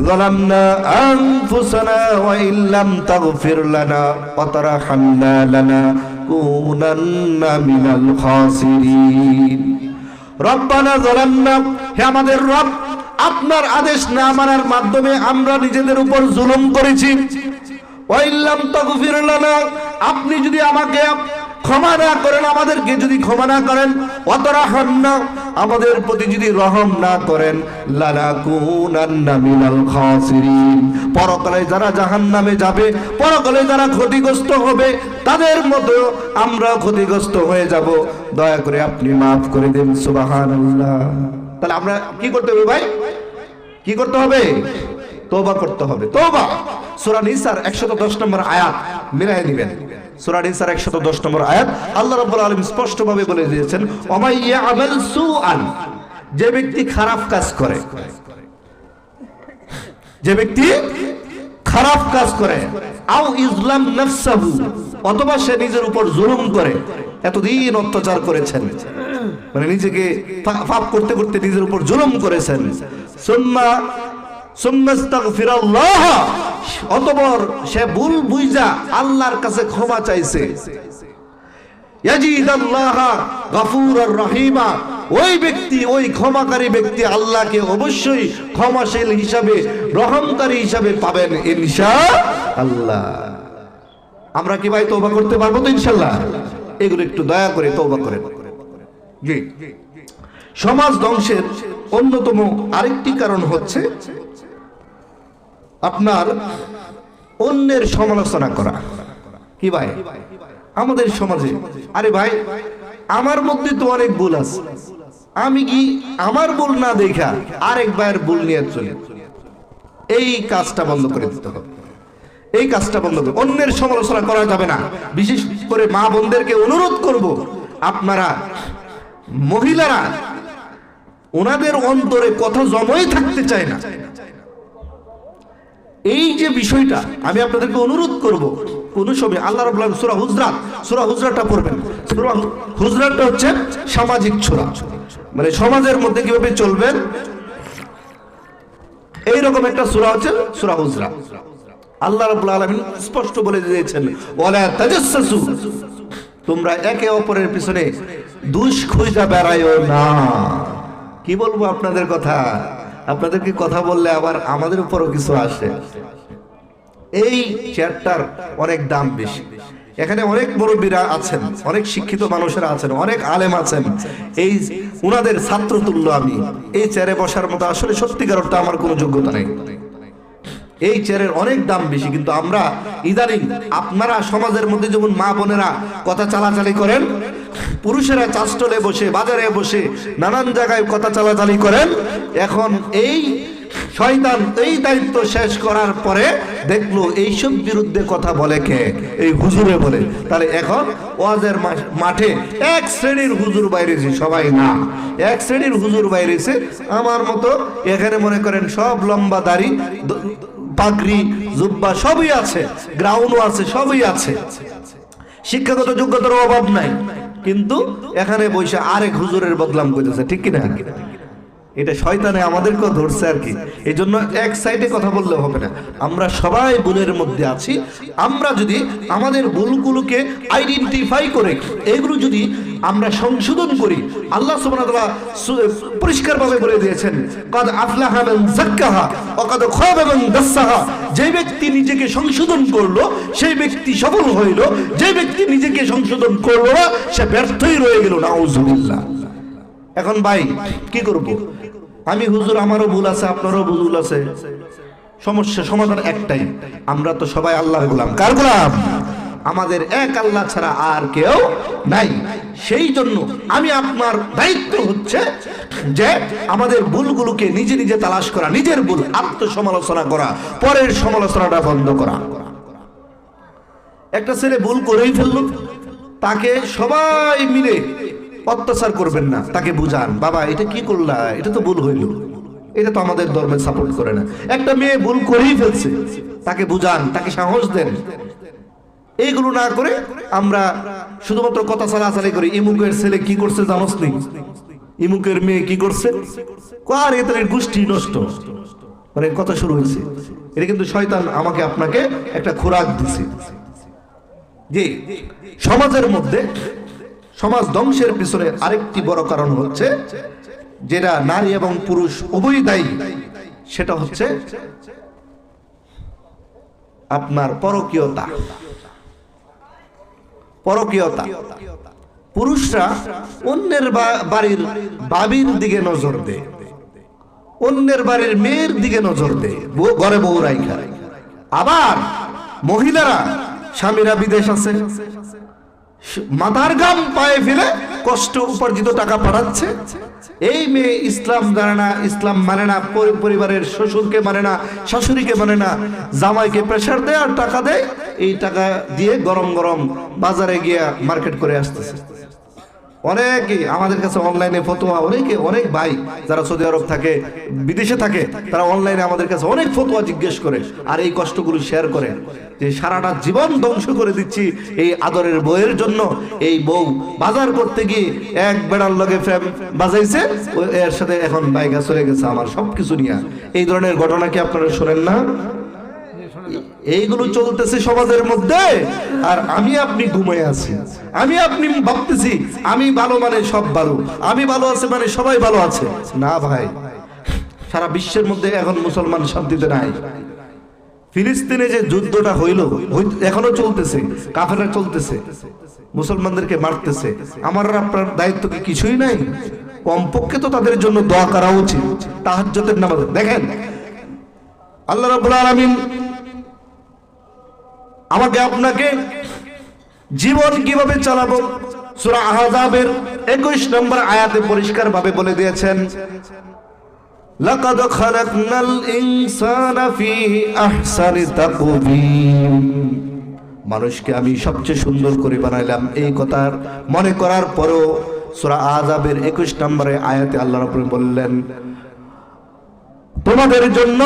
Speaker 1: যালামনা আনফুসানা ওয়া ইল্লাম তাগফির লানা ওয়া তারহামনা লানাকুনান্না মিনাল খাসিরিন। রব্বানা যালামনা, হে আমাদের রব, আপনার আদেশ না মানার মাধ্যমে আমরা নিজেদের উপর জুলুম করেছি। ওয়া ইল্লাম তাগফির লানা, আপনি যদি আমাকে ক্ষমা না করেন, আমাদেরকে যদি ক্ষমা না করেন, ওয়াতারহামনা, আমাদের প্রতি যদি রহম না করেন, লানাকুনান্না মিনাল খাসিরিন, পরকালে যারা জাহান্নামে যাবে, পরকালে যারা ক্ষতিগ্রস্ত হবে, তাদের মতো আমরা ক্ষতিগ্রস্ত হয়ে যাব। দয়া করে আপনি মাফ করে দেন। সুবহানাল্লাহ। তাহলে আমরা কি করতে হবে ভাই? কি করতে হবে? তওবা করতে হবে। তওবা সূরা নিসার 110 নম্বর আয়াত মিলাই নেবেন। সূরা নিসার 110 নম্বর আয়াত আল্লাহ রাব্বুল আলামিন স্পষ্ট ভাবে বলে দিয়েছেন, ওমাই ইয়ামাল সুআন, যে ব্যক্তি খারাপ কাজ করে, যে ব্যক্তি খারাপ কাজ করে, আও ইজলাম নাফসাহু, অথবা সে নিজের উপর জুলুম করে, এতদিন অত্যাচার করেছেন, মানে নিজেকে পাপ করতে করতে নিজের উপর জুলুম করেছেন, সুম্মাস্তাগফিরাল্লাহ, অতঃপর সে ভুল বুঝা আল্লাহর কাছে ক্ষমা চাইছে, ইয়াজিদাল্লাহ গফুরুর রহিমা, ওই ব্যক্তি, ওই ক্ষমাকারী ব্যক্তি আল্লাহকে অবশ্যই ক্ষমাশীল হিসাবে, রহমকারী হিসাবে পাবেন ইনশাআল্লাহ। আমরা কি ভাই তওবা করতে পারবো তো ইনশাআল্লাহ? এগুলো একটু দয়া করে তওবা করেন। জি, সমাজ ধ্বংসের অন্যতম আরেকটি কারণ হচ্ছে আপনার অন্যের সমালোচনা করা। কি ভাই আমাদের সমাজে, আরে ভাই আমার মধ্যে তো অনেক ভুল আছে, আমি কি আমার ভুল না দেখা আরেক ভাইয়ের ভুল নিয়ে চলি? এই কাজটা বন্ধ করে দিতে হবে, এই কাজটা বন্ধ করে, অন্যের সমালোচনা করা যাবে না। বিশেষ করে মা বোনদেরকে অনুরোধ করব, আপনারা মহিলারা ওনাদের অন্তরে কথা জমাই থাকতে চায় না। এই যে বিষয়টা আমি আপনাদেরকে অনুরোধ করব, কোন সময় আল্লাহ রাব্বুল আলামিন সূরা হুজরাতটা পড়বেন। সূরা হুজরাতটা হচ্ছে সামাজিক সূরা, মানে সমাজের মধ্যে কিভাবে চলবেন এইরকম একটা সূরা হচ্ছে সূরা হুজরাত। আল্লাহ রাব্বুল আলামিন স্পষ্ট বলে দিয়েছেন, ওয়ালা তাজাসসু, তোমরা একে অপরের পিছনে দুষ খুঁজা বেড়ায়ো না। কি বলবো আপনাদের কথা, আপনাদেরকে কথা বললে আবার আমাদের উপরও কিছু আসে। এই চেয়ারটার অনেক দাম বেশি, এখানে অনেক মুরব্বীরা আছেন, অনেক শিক্ষিত মানুষেরা আছেন, অনেক আলেম আছেন, এই উনাদের ছাত্র তুল্য আমি। এই চেয়ারে বসার মতো আসলে সত্যিকার অর্থে আমার কোনো যোগ্যতা নেই। এই চেয়ারের অনেক দাম বেশি, কিন্তু আমরা ইদানিং, আপনারা সমাজের মধ্যে যেমন মা বোনেরা কথা চালাচালি করেন, পুরুষেরা চাষটলে বসে, বাজারে বসে, নানান জায়গায় কথা চালাচালি করেন, এখন এই শয়তান এই দায়িত্ব শেষ করার পরে দেখলো এইসব বিরুদ্ধে কথা বলে কে? এই হুজুরে বলে। তাহলে এখন ওয়াজের মাঠে এক শ্রেণীর হুজুর বাইরেছে, সবাই না, এক শ্রেণীর হুজুর বাইরেছে আমার মতো। এখানে মনে করেন সব লম্বা দাড়ি, পাগড়ি, জুব্বা সবই আছে, গ্রাউন্ডও আছে, সবই আছে, শিক্ষাগত যোগ্যতার অভাব নাই, কিন্তু এখানে বসে আরেক হুজুরের বদনাম করতেছে, ঠিক কিনা? এটা শয়তানে আমাদেরকেও ধরছে আর কি। এই জন্য এক সাইডে কথা বললে হবে না, আমরা সবাই ভুলের মধ্যে আছি। আমরা যদি আমাদের ভুলগুলোকে আইডেন্টিফাই করে এগুলো যদি আমরা সংশোধন করি, আল্লাহ সুবহানাহু ওয়া তাআলা পরিষ্কারভাবে বলে দিয়েছেন, কাদ আফলাহা মান যাক্কাহা ওয়া কাদ খাবা মান দাসসাহা। যে ব্যক্তি নিজেকে সংশোধন করলো সেই ব্যক্তি সফল হইল, যে ব্যক্তি নিজেকে সংশোধন করলো না সে ব্যর্থই রয়ে গেল। নাউযুবিল্লাহ। এখন ভাই কি করব? আমি হুজুর, আমারও ভুল আছে, আপনারও ভুল আছে, সমস্যা সমাধান একটাই, আমরা তো সবাই আল্লাহর গোলাম। কার গোলাম? আমাদের এক আল্লাহ ছাড়া আর কেউ নাই। সেই জন্য আমি আপনার দায়িত্ব হচ্ছে যে আমাদের ভুলগুলোকে নিজে নিজে তালাশ করা, নিজের ভুল আত্মসমালোচনা করা, পরের সমালোচনাটা বন্ধ করা। একটা ছেলে ভুল করেই ফেলল, তাকে সবাই মিলে অত্যাচার করবেন না, তাকে বুঝান, বাবা এটা কি করলা, এটা তো ভুল হইল, এটা তো আমাদের ধর্মে সাপোর্ট করে না। একটা মেয়ে ভুল করেই ফেলছে, তাকে বুঝান, তাকে সাহস দেন। এইগুলো না করে আমরা শুধুমাত্র কথা চালাচালি করি। ইমুকের ছেলে কি করছে জানোস নি? ইমুকের মেয়ে কি করছে? আর এদের গোষ্ঠী নষ্ট, মানে কথা শুরু হয়েছে। এটা কিন্তু শয়তান আমাকে আপনাকে একটা খোরাক দিছে। যে সমাজের মধ্যে সমাজ ধ্বংসের পিছনে আরেকটি বড় কারণ হচ্ছে, যেটা নারী এবং পুরুষ উভয় দায়ী, সেটা হচ্ছে আপনার পরকীয়তা। পরকীয়তা। পুরুষরা অন্যের বাড়ির বাবির দিকে নজর দেয়, অন্যের বাড়ির মেয়ের দিকে নজর দেয়, ঘরে বউ রাইখা। আবার মহিলারা, স্বামীরা বিদেশ আছে, মাথার ঘাম পায়ে ফেলে কষ্ট উপার্জিত টাকা পাঠাচ্ছে। এই মেয়ে ইসলাম জানে না, ইসলাম মানে না, পরিবারের শ্বশুরকে মানে না, শাশুড়িকে মানে না, জামাইকে প্রেসার দেয় আর টাকা দেয়। এই টাকা দিয়ে গরম গরম বাজারে গিয়ে মার্কেট করে আসতেছে। অনেকে আমাদের কাছে অনলাইনে ফতোয়া, অনেক ভাই যারা সৌদি আরব থাকে, বিদেশে থাকে, তারা অনলাইনে আমাদের কাছে অনেক ফতোয়া জিজ্ঞেস করে আর এই কষ্টগুলো শেয়ার করে, যে সারাটা জীবন ধ্বংস করে দিচ্ছি এই আদরের বউয়ের জন্য। এই বউ বাজার করতে গিয়ে এক বেড়ার লগে ফ্রেম বাজাইছে, এর সাথে এখন বাইকা চলে গেছে আমার সবকিছু নিয়ে। এই ধরনের ঘটনা কি আপনারা শোনেন না? এইগুলো চলতেছে সমাজের মধ্যে, আর আমি আপনি ঘুমিয়ে আছি। আমি আপনি ভাবতেছি আমি ভালো মানে সব ভালো, আমি ভালো আছে মানে সবাই ভালো আছে। না ভাই, সারা বিশ্বের মধ্যে এখন মুসলমান শান্তিতে নাই। ফিলিস্তিনে যে যুদ্ধটা হইল, এখনো চলতেছে, কাফেররা চলতেছে, মুসলমানদেরকে মারতেছে। আমার আপনার দায়িত্ব কি কিছুই নাই? কমপক্ষে তো তাদের জন্য দোয়া করা উচিত, তাহাজ্জুদের নামাজ। দেখেন আল্লাহ রাব্বুল আলামিন আমাকে আপনাকে জীবন কিভাবে চালাবো সূরা আহজাবের 21 নম্বর আয়াতে পরিষ্কার ভাবে বলে দিয়েছেন, লাকাদ খালাকনাল ইনসানা ফি আহসানি তাকওয়িম। মানুষকে আমি সবচেয়ে সুন্দর করে বানাইলাম। এই কথার মনে করার পরও সূরা আহজাবের 21 নম্বরে আয়াতে আল্লাহ রাব্বুল বললেন, তোমাদের জন্য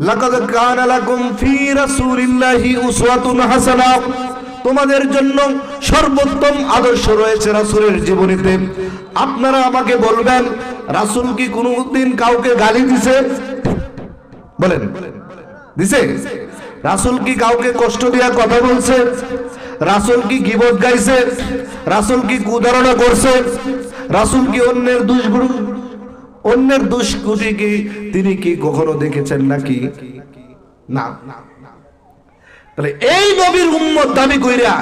Speaker 1: লাকাদ কানা লাকুম ফি রাসূলিল্লাহি উসওয়াতুন হাসানাহ, তোমাদের জন্য সর্বোত্তম আদর্শ রয়েছে রাসূলের জীবনীতে। আপনারা আমাকে বলবেন, রাসূল কি কোনদিন কাউকে গালি দিছে? বলেন, দিছে? রাসূল কি কাউকে কষ্ট দিয়া কথা বলছে? রাসূল কি গীবত গাইছে? রাসূল কি কুধারণা করছে? রাসূল কি অন্যের দুষ্কৃতি কি তিনি কি কখনো দেখেছেন নাকি? না। তাহলে এই নবীর উম্মত দাবি কইরা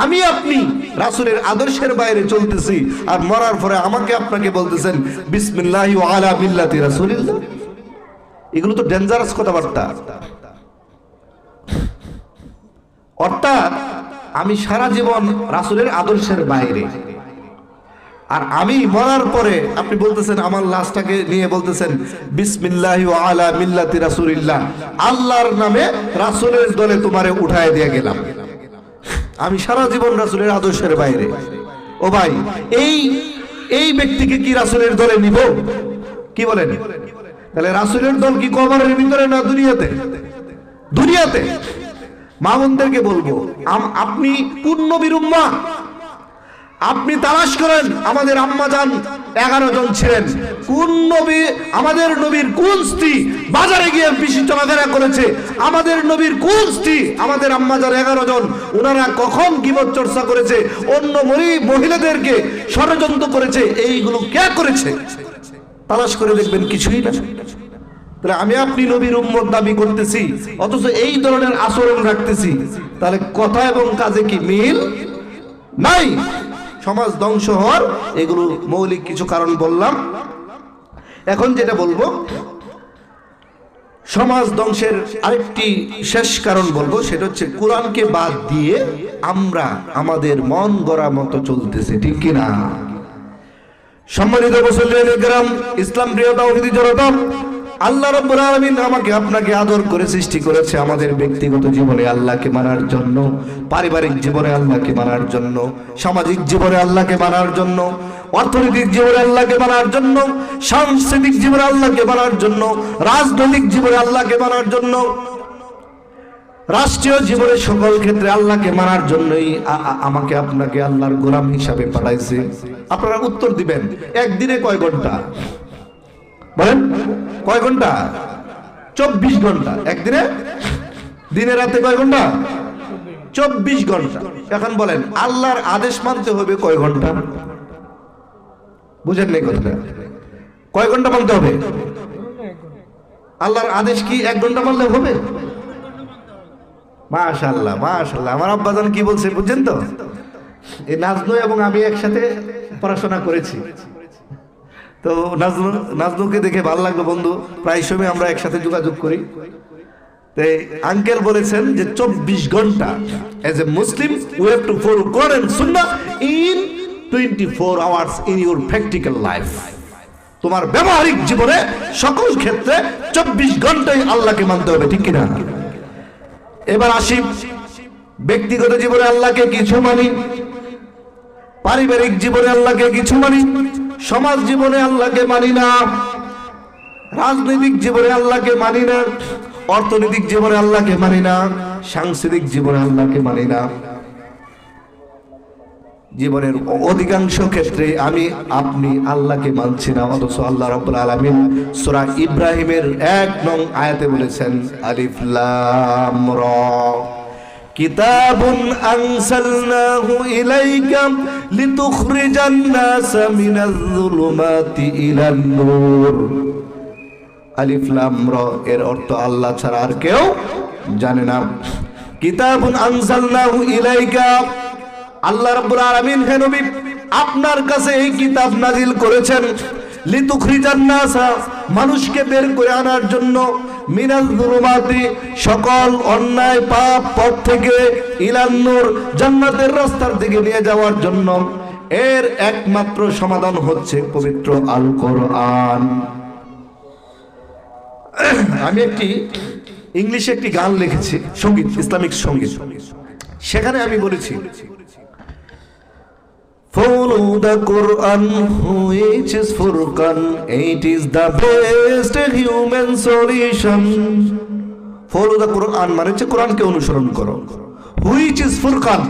Speaker 1: আমি আপনি রাসূলের আদর্শের বাইরে চলতেছি, আর মরার পরে আমাকে আপনাকে বলতেছেন বিসমিল্লাহি ওয়া আলা মিল্লাতি রাসূলিল্লাহ। এগুলো তো ডেঞ্জারাস কথাবার্তা। অর্থাৎ আমি সারা জীবন রাসূলের আদর্শের বাইরে, আর আমি মরার পরে আপনি বলতেছেন আমার লাশটাকে নিয়ে বলতেছেন বিসমিল্লাহি ওয়া আলা মিল্লাতি রাসূলিল্লাহ, আল্লাহর নামে রাসূলের দলে তোমারে উঠায় দিয়ে গেলাম। আমি সারা জীবন রাসূলের আদর্শের বাইরে। ও ভাই, এই ব্যক্তিকে কি রাসূলের দলে নিব? কি বলেন? তাহলে রাসূলের দল কি কবরের ভিতরে না দুনিয়াতে? দুনিয়াতে। মা বোনদেরকে বলবো, আপনি কোন নবীর উম্মাহ? আপনি তালাশ করেন আমাদের আম্মাজান 11 জন ছিলেন। কোন নবী, আমাদের নবীর কোন স্ত্রী বাজারে গিয়ে বেশি চলাফেরা করেছে? আমাদের নবীর কোন স্ত্রী, আমাদের আম্মাজান 11 জন, ওনারা কখন গীবত চর্চা করেছে, অন্য মহিলাদেরকে ষড়যন্ত্র করেছে, এইগুলো কে করেছে? তালাশ করে দেখবেন কিছুই না। তাহলে আমি আপনি নবীর উম্মত দাবি করতেছি, অথচ এই ধরনের আচরণ রাখতেছি, তাহলে কথা এবং কাজে কি মিল নাই? সমাজ ধ্বংস হওয়ার এগুলো মৌলিক কিছু কারণ বললাম। এখন যেটা বলবো, সমাজ ধ্বংসের আরেকটি শেষ কারণ বলবো, সেটা হচ্ছে কোরআনকে বাদ দিয়ে আমরা আমাদের মন গড়া মতো চলতেছে, ঠিক কিনা? সম্মানিত মুসলিম کرام, ইসলাম প্রিয় তাওহীদি জনতা, আল্লাহ রাব্বুল আলামিন আমাকে আপনাকে আদর করে সৃষ্টি করেছে আমাদের ব্যক্তিগত জীবনে আল্লাহকে মানার জন্য, পারিবারিক জীবনে আল্লাহকে মানার জন্য, সামাজিক জীবনে আল্লাহকে মানার জন্য, অর্থনৈতিক জীবনে আল্লাহকে মানার জন্য, সাংস্কৃতিক জীবনে আল্লাহকে মানার জন্য, রাজনৈতিক জীবনে আল্লাহকে মানার জন্য, রাষ্ট্রীয় জীবনের সকল ক্ষেত্রে আল্লাহকে মানার জন্যই আমাকে আপনাকে আল্লাহর গোলাম হিসাবে পাঠাইছে। আপনারা উত্তর দিবেন, একদিনে কয় ঘন্টা বলেন? কয় ঘন্টা? 24 ঘন্টা। একদিনে, দিনে রাতে কয় ঘন্টা? 24 ঘন্টা। এখন বলেন, আল্লাহর আদেশ মানতে হবে কয় ঘন্টা? বুঝেন নাই কথাটা? কয় ঘন্টা মানতে হবে? আল্লাহর আদেশ কি 1 ঘন্টা মানলে হবে? মাশাআল্লাহ, মাশাআল্লাহ। আমার আব্বাজান কি বলছে বুঝছেন তো? এই নাজনু এবং আমি একসাথে পড়াশোনা করেছি, তো নাজনুকে দেখে ভালো লাগলো বন্ধু, প্রায় সময় আমরা একসাথে যোগাযোগ করি। তাই আঙ্কেল বলেছেন যে 24 ঘন্টা as a Muslim we have to follow Quran and Sunnah in 24 hours in your practical life. তোমার ব্যবহারিক জীবনে সকল ক্ষেত্রে 24 ঘন্টাই আল্লাহকে মানতে হবে, ঠিক কিনা? এবার আসি, ব্যক্তিগত জীবনে আল্লাহকে কিছু মানি, পারিবারিক জীবনে আল্লাহকে কিছু মানি, সমাজ জীবনে আল্লাহকে মানি না, রাজনৈতিক জীবনে আল্লাহকে মানি না, অর্থনৈতিক জীবনে আল্লাহকে মানি না, সাংস্কৃতিক জীবনে আল্লাহকে মানি না। জীবনের অধিকাংশ ক্ষেত্রে আমি আপনি আল্লাহকে মানছি না, অথচ আল্লাহ রাব্বুল আলামিন সূরা ইব্রাহিমের 1 নং আয়াতে বলেছেন, আলিফ লাম রা কিতাবুন আনসালনাহু ইলাইকা লিতুখরিজান নাসা মিনাজ যুলুমাতি ইলান নূর। আলিফ লাম রা এর অর্থ আল্লাহ ছাড়া আর কেউ জানে না। কিতাবুন আনসালনাহু ইলাইকা, আল্লাহ রাব্বুল আলামিন হে নবী আপনার কাছে এই কিতাব নাজিল করেছেন, লিতুখরিজান নাসা মানুষকে বের করে আনার জন্য, মিনাল যুলুমাতি সকল অন্যায় পাপ পথ থেকে, ইলান নূর জান্নাতের রাস্তার দিকে নিয়ে যাওয়ার জন্য। এর একমাত্র সমাধান হচ্ছে পবিত্র আল কোরআন। আমি একটি ইংলিশে একটি গান লিখেছি, সঙ্গীত, ইসলামিক সঙ্গীত। সেখানে আমি বলেছি, follow the Quran which is Furqan, it is the best human solution. follow the Quran মানে হচ্ছে কোরআনকে অনুসরণ করো। which is Furqan,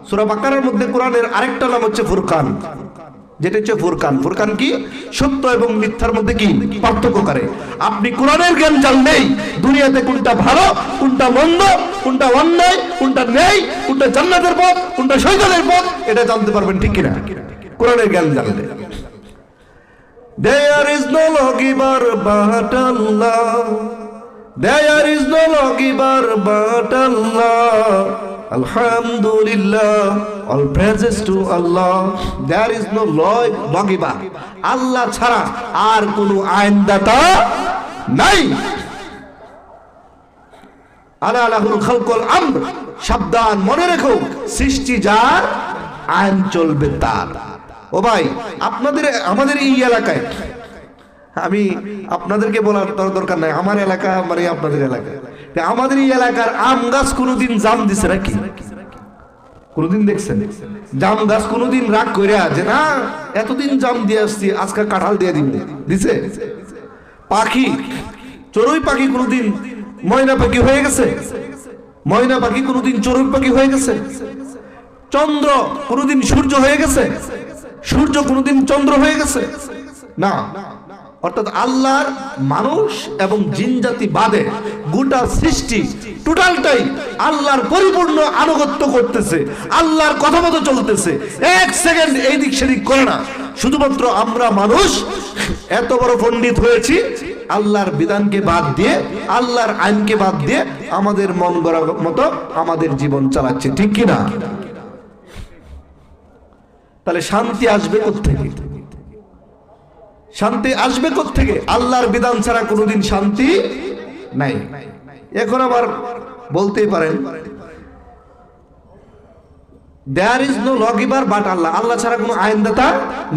Speaker 1: সূরা বাকারার মধ্যে কোরআনের আরেকটা নাম হচ্ছে ফুরকান, যেটা হচ্ছে ফুরকান। ফুরকান কি? সত্য এবং মিথ্যার মধ্যে কি পার্থক্য করে। আপনি কোরআনের জ্ঞান জানলেই দুনিয়াতে কোনটা ভালো, কোনটা মন্দ, কোনটা অন্যায়, কোনটা ন্যায়, কোনটা জান্নাতের পথ, কোনটা শয়তানের পথ, এটা জানতে পারবেন, ঠিক কিনা? কোরআনের জ্ঞান জানলে। There is no lawgiver but Allah, there is no lawgiver but Allah, Alhamdulillah, all praises to Allah. There is no lawgiver, আল্লাহ ছাড়া আর কোনো আইনদাতা নাই। আলা লাহুল খালকুল আমর, সাবধান, মনে রেখো, সৃষ্টি যার, আইন চলবে তার। ও ভাই, আপনাদের আমাদের এই এলাকায়, আমি আপনাদেরকে বলার দরকার নাই, আমার এলাকা মানে আপনাদের এলাকা, আমাদের এই এলাকার আম গাছ কোনোদিন জাম দিছে নাকি? কোনোদিন দেখছেন? জাম গাছ কোনোদিন রাগ করে আছে না, এতদিন জাম দিয়ে আসছি, আজকে কাঁঠাল দিয়ে দিন, দিছে? পাখি, চড়ুই পাখি কোনোদিন ময়না পাখি হয়ে গেছে? ময়না পাখি কোনোদিন চড়ুই পাখি হয়ে গেছে? চন্দ্র কোনদিন সূর্য হয়ে গেছে? সূর্য কোনদিন চন্দ্র হয়ে গেছে? না। অর্থাৎ আল্লাহর মানুষ এবং জিন জাতি বাদে গোটা সৃষ্টি টোটালটাই আল্লাহর পরিপূর্ণ আনুগত্য করতেছে, আল্লাহর কথা মতো চলতেছে, এক সেকেন্ড এই দিক সেদিক করে না। শুধুমাত্র আমরা মানুষ এত বড় পণ্ডিত হয়েছি আল্লাহর বিধানকে বাদ দিয়ে, আল্লাহর আইনকে বাদ দিয়ে আমাদের মন গড়া মতো আমাদের জীবন চালাচ্ছে, ঠিক কিনা? তাহলে শান্তি আসবে কোত্থেকে? শান্তি আসবে কোত্থেকে? আল্লাহর বিধান ছাড়া কোনোদিন শান্তি নাই। এখন আবার বলতেই পারেন দেয়ার ইজ নো লগিভার বাট আল্লাহ, আল্লাহ ছাড়া কোনো আইনদাতা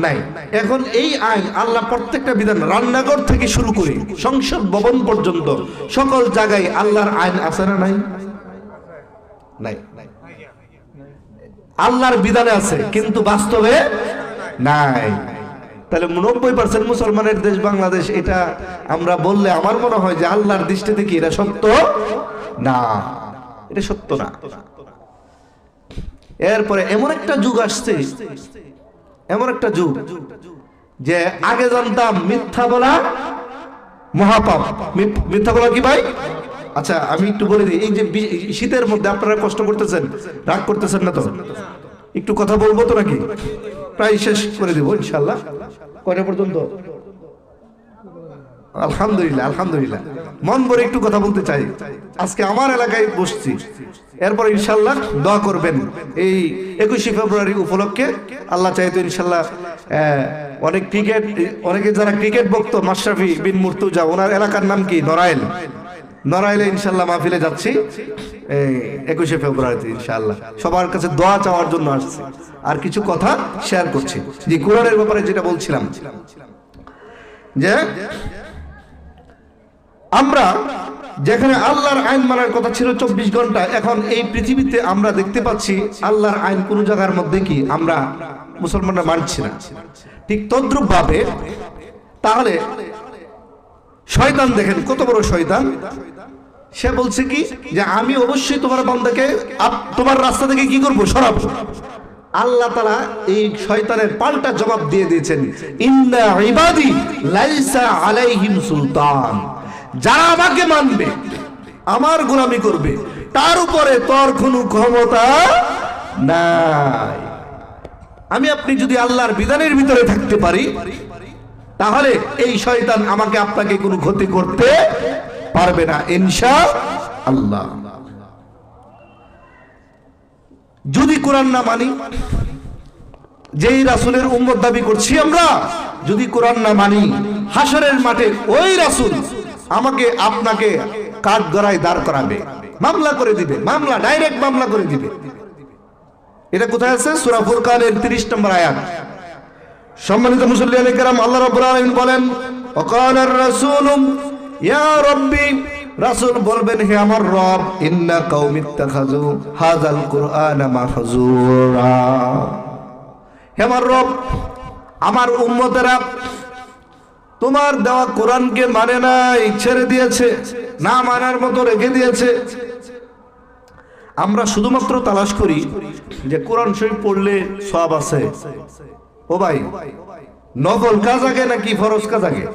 Speaker 1: নাই। এখন এই আইন আল্লাহ প্রত্যেকটা বিধান, রান্নাঘর থেকে শুরু করে সংসদ ভবন পর্যন্ত সকল জায়গায় আল্লাহর আইন আছে না নাই? নাই। আল্লাহর বিধানে আছে কিন্তু বাস্তবে নাই। তাহলে 90% মুসলমানের দেশ বাংলাদেশ, এটা আমরা বললে আমার মনে হয় যে আল্লাহর দৃষ্টিতে কি এটা সত্য না, এটা সত্য না। এরপরে এমন একটা যুগ আসছে, এমন একটা যুগ যে আগে জানতাম মিথ্যা বলা মহাপাপ। মিথ্যা বলা কি ভাই? আচ্ছা আমি একটু বলে দিই, এই যে শীতের মধ্যে আপনারা কষ্ট করতেছেন, রাগ করতেছেন না তো? একটু কথা বলবো তো নাকি? প্রায় শেষ করে দিব ইনশাআল্লাহ। কয়টা পর্যন্ত? আলহামদুলিল্লাহ, আলহামদুলিল্লাহ। মন ভরে একটু কথা বলতে চাই। আজকে আমার এলাকায় বসছি, এরপর ইনশাআল্লাহ দোয়া করবেন এই 21শে ফেব্রুয়ারি উপলক্ষে। আল্লাহ চাইতো ইনশাআল্লাহ অনেকে যারা ক্রিকেট ভক্ত, মাশরাফি বিন মুর্তজা, ওনার এলাকার নাম কি? নড়াইল। নড়াইলে ইনশাআল্লাহ মাহফিলে যাচ্ছি 21শে ফেব্রুয়ারিতে ইনশাআল্লাহ। সবার কাছে দোয়া চাওয়ার জন্য আসছি, আর কিছু কথা শেয়ার করছি। যে কোরআনের ব্যাপারে যেটা বলছিলাম, যে আমরা যেখানে আল্লাহর আইন মানার কথা ছিল 24 ঘন্টা, এখন এই পৃথিবীতে আমরা দেখতে পাচ্ছি আল্লাহর আইন কোন জায়গার মধ্যে কি আমরা মুসলমানরা মানছি না। ঠিক তদ্রুপ ভাবে তাহলে শয়তান দেখেন কত বড় শয়তান। সে বলছে কি যে আমি অবশ্যই তোমার বান্দাকে তোমার রাস্তা থেকে কি করবো? সরাবো। আল্লাহ তাআলা এই শয়তানের পাল্টা জবাব দিয়ে দিয়েছেন, ইন্না ইবাদি লাইসা আলাইহিম সুলতান। যারা আমাকে মানবে, আমার গোলামি করবে, তার উপরে তোর কোনো ক্ষমতা নাই। আমি আপনি যদি আল্লাহর বিধানের ভিতরে থাকতে পারি, তাহলে এই শয়তান আমাকে আপনাকে কোনো ক্ষতি করতে পারবে না ইনশাআল্লাহ। যদি কোরআন না মানি, যেই রাসূলের উম্মত দাবি করছি আমরা, যদি কোরআন না মানি, হাসরের মাঠে ওই রাসূল আমাকে আপনাকে কাঠগড়ায় দাঁড় করাবে, মামলা করে দিবে, মামলা ডাইরেক্ট মামলা করে দিবে। এটা কোথায় আছে? সূরা ফুরকানের 30 নম্বর আয়াত। সম্মানিত মুসল্লিয়ানে কেরাম, আল্লাহ রাব্বুল আলামিন বলেন, ওয়াকালার রাসূলু ইয়া রাব্বি, রাসূল বলবেন হে আমার রব, ইন্না কওমি ইত্তাখাযু হাযাল কুরআনা মাহজুরা। হে আমার রব, আমার উম্মতেরা তোমার দেওয়া কোরআনকে মানে নাই, ছেড়ে দিয়েছে, না মানার মতো রেখে দিয়েছে। আমরা শুধুমাত্র তালাশ করি যে কোরআন শরীফ পড়লে সওয়াব আছে। ও ভাই, নফল কাজ আগে নাকি ফরজ কাজ আগে?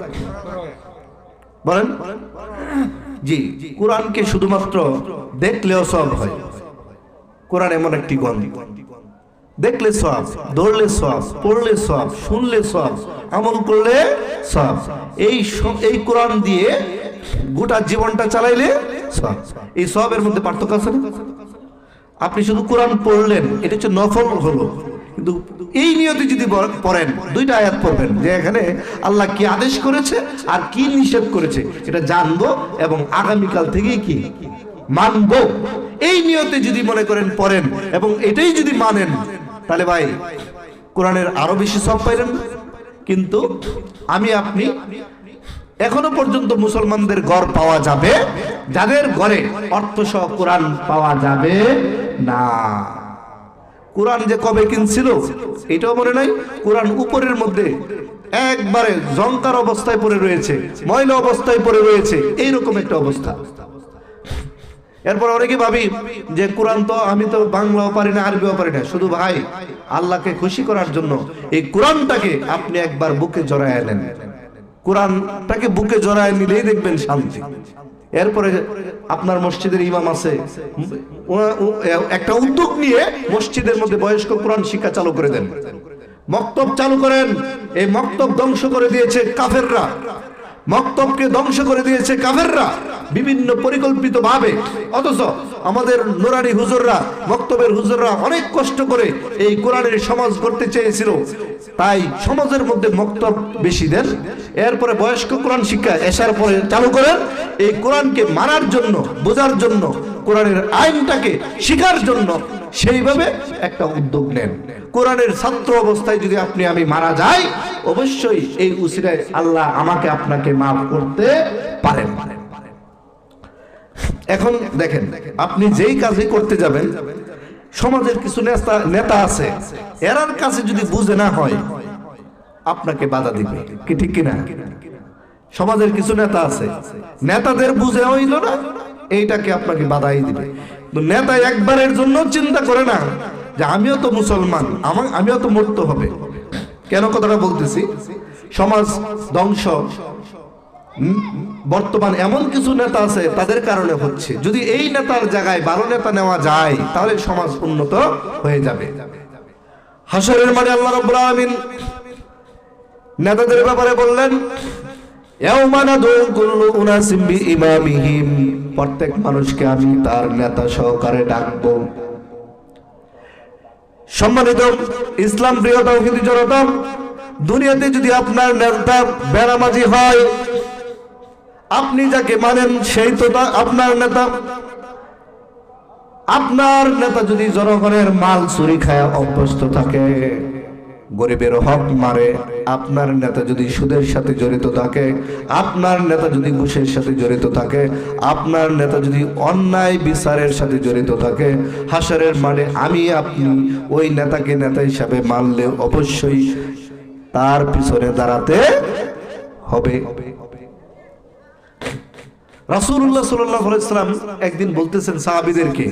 Speaker 1: বলেন। জি, কোরআনকে শুধুমাত্র দেখলেও সওয়াব হয়। কোরআন এমন একটি গ্রন্থ, দেখলে সওয়াব, দৌড়লে সওয়াব, পড়লে সওয়াব, শুনলে সওয়াব, আমল করলে সওয়াব। এই কোরআন দিয়ে গোটা জীবনটা চালাইলে সওয়াব। এই সওয়াবের মধ্যে পার্থক্য আছে না? আপনি শুধু কোরআন পড়লেন, এটা হচ্ছে নফল হলো, কিন্তু এই নিয়তে যদি পড়েন, দুইটা আয়াত পড়বেন যে এখানে আল্লাহ কি আদেশ করেছে আর কি নিষেধ করেছে, এটা জানবো এবং আগামীকাল থেকেই কি মানবো। এই নিয়তে যদি মনে করেন পড়েন এবং এটাই যদি মানেন, তাহলে ভাই কোরআনের আরো বেশি সওয়াব পাইলেন। কিন্তু আমি আপনি এখনো পর্যন্ত মুসলমানদের ঘর পাওয়া যাবে যাদের ঘরে অর্থসহ কোরআন পাওয়া যাবে না। কোরআন যে কবে কিনছিল এটাও মনে নাই। কোরআন উপরের মধ্যে একবারে জঙ্কার অবস্থায় পড়ে রয়েছে, ময়লা অবস্থায় পড়ে রয়েছে, এইরকম একটা অবস্থা। এরপর অনেকে ভাবি যে কোরআন তো আমি তো বাংলাও পারি না, আরবিও পারি না। শুধু ভাই, আল্লাহকে খুশি করার জন্য এই কোরআনটাকে আপনি একবার বুকে জড়ায় নেন। কোরআনটাকে বুকে জড়ায় নিলেই দেখবেন শান্তি। এরপরে আপনার মসজিদের ইমাম আছে, একটা উদ্যোগ নিয়ে মসজিদের মধ্যে বয়স্ক কোরআন শিক্ষা চালু করে দেন, মক্তব চালু করেন। এই মক্তব ধ্বংস করে দিয়েছে কাফেররা, মক্তবকে ধ্বংস করে দিয়েছে কাফেররা বিভিন্ন পরিকল্পিত ভাবে। অথচ আমাদের নুরানি হুজুররা, মক্তবের হুজুররা অনেক কষ্ট করে এই কোরআনের সমাজ করতে চেয়েছিল, তাই সমাজের মধ্যে মক্তব বেশি দেন। এরপরে বয়স্ক কোরআন শিক্ষা এসার পরে চালু করেন। এই কোরআনকে মানার জন্য, বোঝার জন্য, কোরআনের আইনটাকে শিখার জন্য সেইভাবে একটা উদ্যোগ নেন। কোরআনের ছাত্র অবস্থায় যদি আপনি আমি মারা যাই, অবশ্যই এই উসিলায় আল্লাহ আমাকে আপনাকে মাফ করতে পারেন। এখন দেখেন, আপনি যেই কাজই করতে যাবেন, সমাজের কিছু নেতা আছে, এরার কাছে যদি বুঝে না হয় আপনাকে বাধা দিবে, কি ঠিক কিনা? সমাজের কিছু নেতা আছে, নেতাদের বুঝে হইল না, এইটাকে আপনাকে বাধাই দিবে। নেতা একবারের জন্য চিন্তা করে না যে আমিও তো মুসলমান, আমিও তো মরতে হবে। কেন কথাটা বলতেছি? সমাজ ধ্বংস বর্তমান এমন কিছু নেতা আছে তাদের কারণে হচ্ছে। যদি এই নেতার জায়গায় 12 নেতা নেওয়া যায়, তাহলে সমাজ উন্নত হয়ে যাবে। হাশরের মাঠে আল্লাহ রাব্বুল আলামিন নেতাদের ব্যাপারে বললেন, ইয়াউমা নাদউ কুল্লু উনাসিম বিইমামিহিম, প্রত্যেক মানুষকে আমি তার নেতা সহকারে ডাকবো। সম্মানিত ইসলাম প্রিয় তাওহীদি জনতা, দুনিয়াতে যদি আপনার নেতা বেনামাজি হয়, আপনি যাকে মানেন সেই তো আপনার নেতা। আপনার নেতা যদি জনগণের মাল চুরি খায় অভ্যস্ত থাকে, গরিবের হক মারে, আপনার নেতা যদি সুদের সাথে জড়িত থাকে, আপনার নেতা যদি ঘুষের সাথে জড়িত থাকে, আপনার নেতা যদি অন্যায় বিচারের সাথে জড়িত থাকে, হাশরের মাঠে আমি আপনি ওই নেতাকে নেতা হিসাবে মানলে অবশ্যই তার পিছনে দাঁড়াতে হবে। রাসূলুল্লাহ সাল্লাল্লাহু আলাইহি ওয়াসাল্লাম একদিন বলতেছেন সাহাবীদেরকে,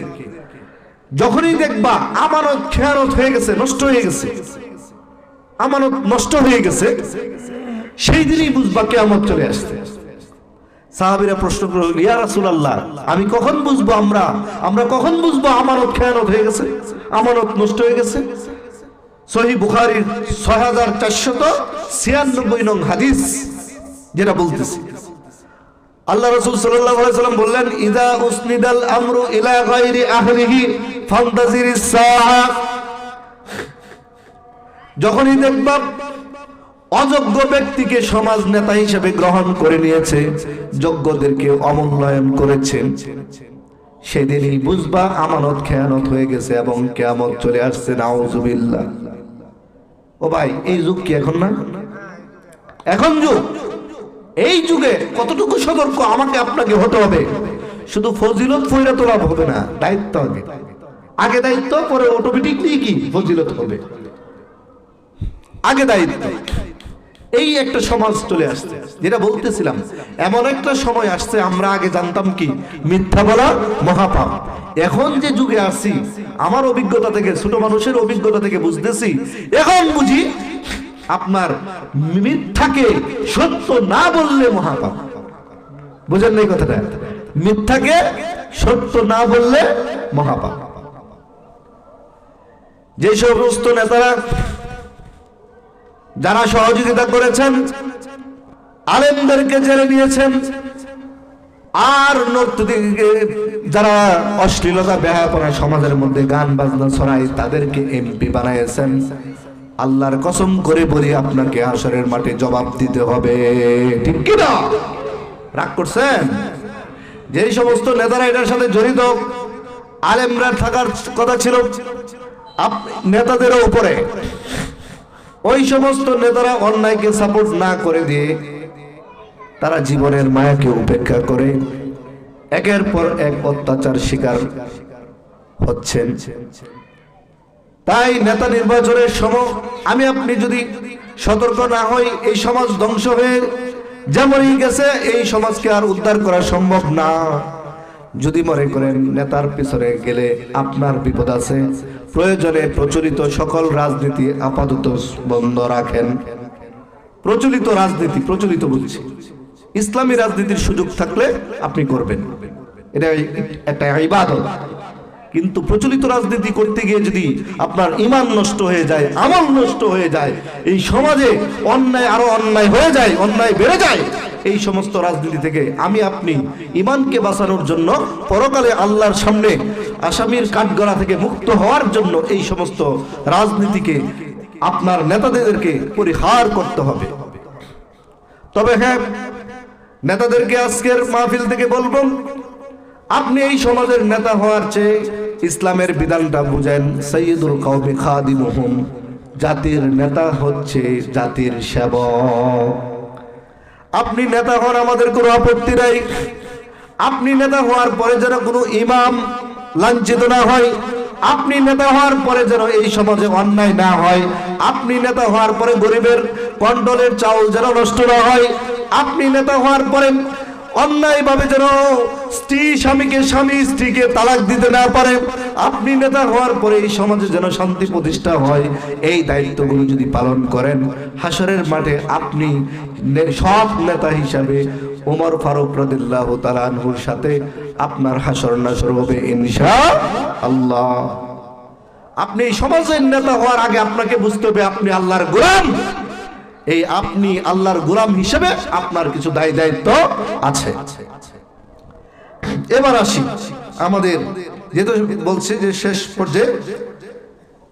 Speaker 1: যখনই দেখবা আমানত খেয়ানত হয়ে গেছে, নষ্ট হয়ে গেছে, আমানত নষ্ট হয়ে গেছে, সেই দিনই বুঝবা কিয়ামত চলে আসছে। সাহাবীরা প্রশ্ন করলেন, ইয়া রাসূলুল্লাহ, আমি কখন বুঝবো, আমরা কখন বুঝবো আমানত খেয়ানত হয়ে গেছে, আমানত নষ্ট হয়ে গেছে? সহিহ বুখারীর 6496 নং হাদিস যেটা বলতেছি, আল্লাহ রাসূল সাল্লাল্লাহু আলাইহি ওয়াসাল্লাম বললেন, ইযা উসনিদাল আমরু ইলা গায়রি আহলিহি ফান্তাজিরিস সাআ, যখনই দেখবা অযোগ্য ব্যক্তিকে সমাজ নেতা হিসেবে গ্রহণ করে নিয়েছে, যোগ্যদেরকে অমূল্যায়ন করেছেন, সেদিনই বুঝবা আমানত খেয়ানত হয়ে গেছে এবং কিয়ামত চলে আসছে। নাউযুবিল্লাহ। ও ভাই, এই যুগ কি এখন না? এখন যুগ। এই যুগে কতটুকু সতর্ক আমাকে আপনাকে হতে হবে। শুধু ফজিলত ফইরা তো লাভ হবে না, দায়িত্ব আগে দায়িত্ব, পরে অটোমেটিকলি কি ফজিলত হবে, আগে দায়িত্ব। এই একটা সমাজ চলে আসছে, যেটা বলতেছিলাম, এমন একটা সময় আসছে, আমরা আগে জানতাম কি মিথ্যা বলা মহাপাপ। এখন যে যুগে আছি, আমার অভিজ্ঞতা থেকে, ছোট মানুষের অভিজ্ঞতা থেকে বুঝতেছি, এখন বুঝি আপনার মিথ্যাকে সত্য না বললে মহাপাপ। বুঝেন না এই কথাটা? মিথ্যাকে সত্য না বললে মহাপাপ। যে সমস্ত নেতারা যারা সহযোগিতা করেছেন, আলেমদেরকে জেলে নিয়েছেন, আর নর্তকীকে যারা অশ্লীলতা বেহায়াপনা সমাজের মধ্যে গান বাজনা ছড়ায়, তাদেরকে এমপি বানাইছেন, আল্লাহর কসম করে বলি আপনাকে হাশরের মাঠে জবাব দিতে হবে, ঠিক কি না? রাগ করছেন? যে সমস্ত নেতারা এটার সাথে জড়িত, আলেমরা থাকার কথা ছিল নেতাদের উপরে, ওই সমস্ত নেতারা অন্যায়কে সাপোর্ট না করে দিয়ে তারা জীবনের মায়াকে উপেক্ষা করে একের পর এক অত্যাচার শিকার হচ্ছেন। তাই নেতা নির্বাচনের সময় আমি আপনি যদি সতর্ক না হই, এই সমাজ ধ্বংস হয়ে যেমনই গেছে, এই সমাজকে আর উদ্ধার করা সম্ভব না। যদি মনে করেন নেতার পিছনে গেলে আপনার বিপদ আছে, প্রয়োজনে প্রচলিত সকল রাজনীতি আপাতত বন্ধ রাখেন। প্রচলিত রাজনীতি, প্রচলিত বলছি, ইসলামী রাজনীতির সুযোগ থাকলে আপনি করবেন, এটা একটা ইবাদত। কিন্তু প্রচলিত রাজনীতি করতে গিয়ে যদি আপনার ঈমান নষ্ট হয়ে যায়, আমল নষ্ট হয়ে যায়, এই সমাজে অন্যায় আরো অন্যায় হয়ে যায়, অন্যায় বেড়ে যায়, এই সমস্ত রাজনীতি থেকে আমি আপনি ঈমানকে বাঁচানোর জন্য, পরকালে আল্লাহর সামনে আসামির কাঠগড়া থেকে মুক্ত হওয়ার জন্য এই সমস্ত রাজনীতিকে আপনার নেতাদেরকে পরিহার করতে হবে। তবে হ্যাঁ, নেতাদেরকে আজকের মাহফিল থেকে বলবো, আপনি এই সমাজের নেতা হওয়ার চেয়ে ইসলামের বিধানটা বুঝেন। সাইয়্যিদুল কওমি খাদিমুহুম, জাতির নেতা হচ্ছে জাতির সেবক। আপনি নেতা হন, আমাদের কোনো আপত্তি নাই। আপনি নেতা হওয়ার পরে যেন কোনো ইমাম লাঞ্ছিত না হয়, আপনি নেতা হওয়ার পরে যেন এই সমাজে অন্যায় না হয়, আপনি নেতা হওয়ার পরে গরিবের কন্ট্রোলের চাউল যেন নষ্ট না হয়, আপনি নেতা হওয়ার পরে অন্যায় ভাবে যেন স্ত্রী স্বামীকে, স্বামী স্ত্রীকে তালাক দিতে না পারে, আপনি নেতা হওয়ার পরে এই সমাজে যেন শান্তি প্রতিষ্ঠা হয়, এই দায়িত্বগুলো যদি পালন করেন, হাসরের মাঠে আপনি সব নেতা হিসাবে ওমর ফারুক রাদিয়াল্লাহু তাআলা আনহুর সাথে আপনার হাসর নাসর হবে ইনশাআল্লাহ। আপনি এই সমাজের নেতা হওয়ার আগে আপনাকে বুঝতে হবে আপনি আল্লাহর গোলাম। এই আপনি আল্লাহর গোলাম হিসেবে আপনার কিছু দায় দায়িত্ব আছে। এবার আসি আমাদের, যেহেতু বলছি যে শেষ পর্যায়ে,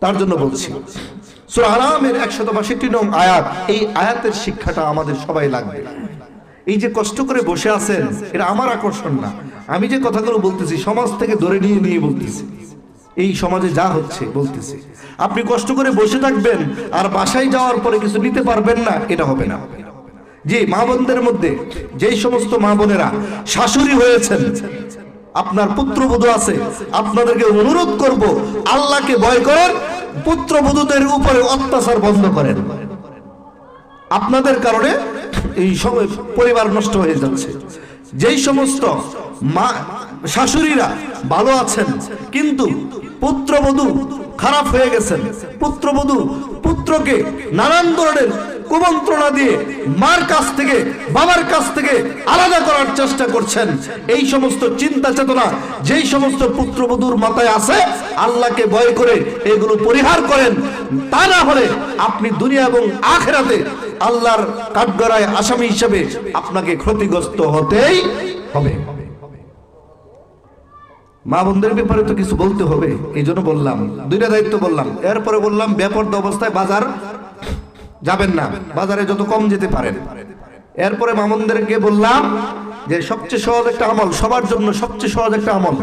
Speaker 1: তার জন্য বলছি সূরা আনামের 162 নং আয়াত, এই আয়াতের শিক্ষাটা আমাদের সবাই লাগবে। এই যে কষ্ট করে বসে আছেন, এটা আমার আকর্ষণ না, আমি যে কথাগুলো বলতেছি সমাজ থেকে ধরে নিয়ে নিয়ে বলতেছি, এই সমাজে যা হচ্ছে বলতেছি। আপনি কষ্ট করে বসে থাকবেন আর বাসায় যাওয়ার পরে কিছু নিতে পারবেন না, এটা হবে না। যে মা বোনদের মধ্যে যেই সমস্ত মা বোনেরা শাশুড়ি হয়েছেন, আপনার পুত্রবধূ আছে, আপনাদেরকে অনুরোধ করব, আল্লাহকে ভয় করেন, পুত্রবধূদের উপরে অত্যাচার বন্ধ করেন। আপনাদের কারণে এই সময় পরিবার নষ্ট হয়ে যাচ্ছে। যেই সমস্ত মা শাশুড়িরা ভালো আছেন কিন্তু পুত্রবধূ খারাপ হয়ে গেছেন, পুত্রবধূ পুত্রকে নানান ধরনের কুমন্ত্রণা দিয়ে মার কাছ থেকে, বাবার কাছ থেকে আলাদা করার চেষ্টা করছেন, এই সমস্ত চিন্তা চেতনা যেই সমস্ত পুত্রবধূর মাথায় আছে, আল্লাহকে ভয় করে এগুলো পরিহার করেন। তা না হলে আপনি দুনিয়া এবং আখিরাতে আল্লাহর কাঠগড়ায় আসামি হিসেবে আপনাকে ক্ষতিগ্রস্ত হতেই হবে। মা বোনদের ব্যাপারে তো কিছু বলতে হবে, এই জন্য বললাম, দুইটা দায়িত্ব বললাম। এরপরে বললাম বেপরদা অবস্থায় বাজার যাবেন না, বাজারে যত কম যেতে পারেন। এরপরে মা বোনদেরকে বললাম যে সবচেয়ে সহজ একটা আমল, সবার জন্য সবচেয়ে সহজ একটা আমল,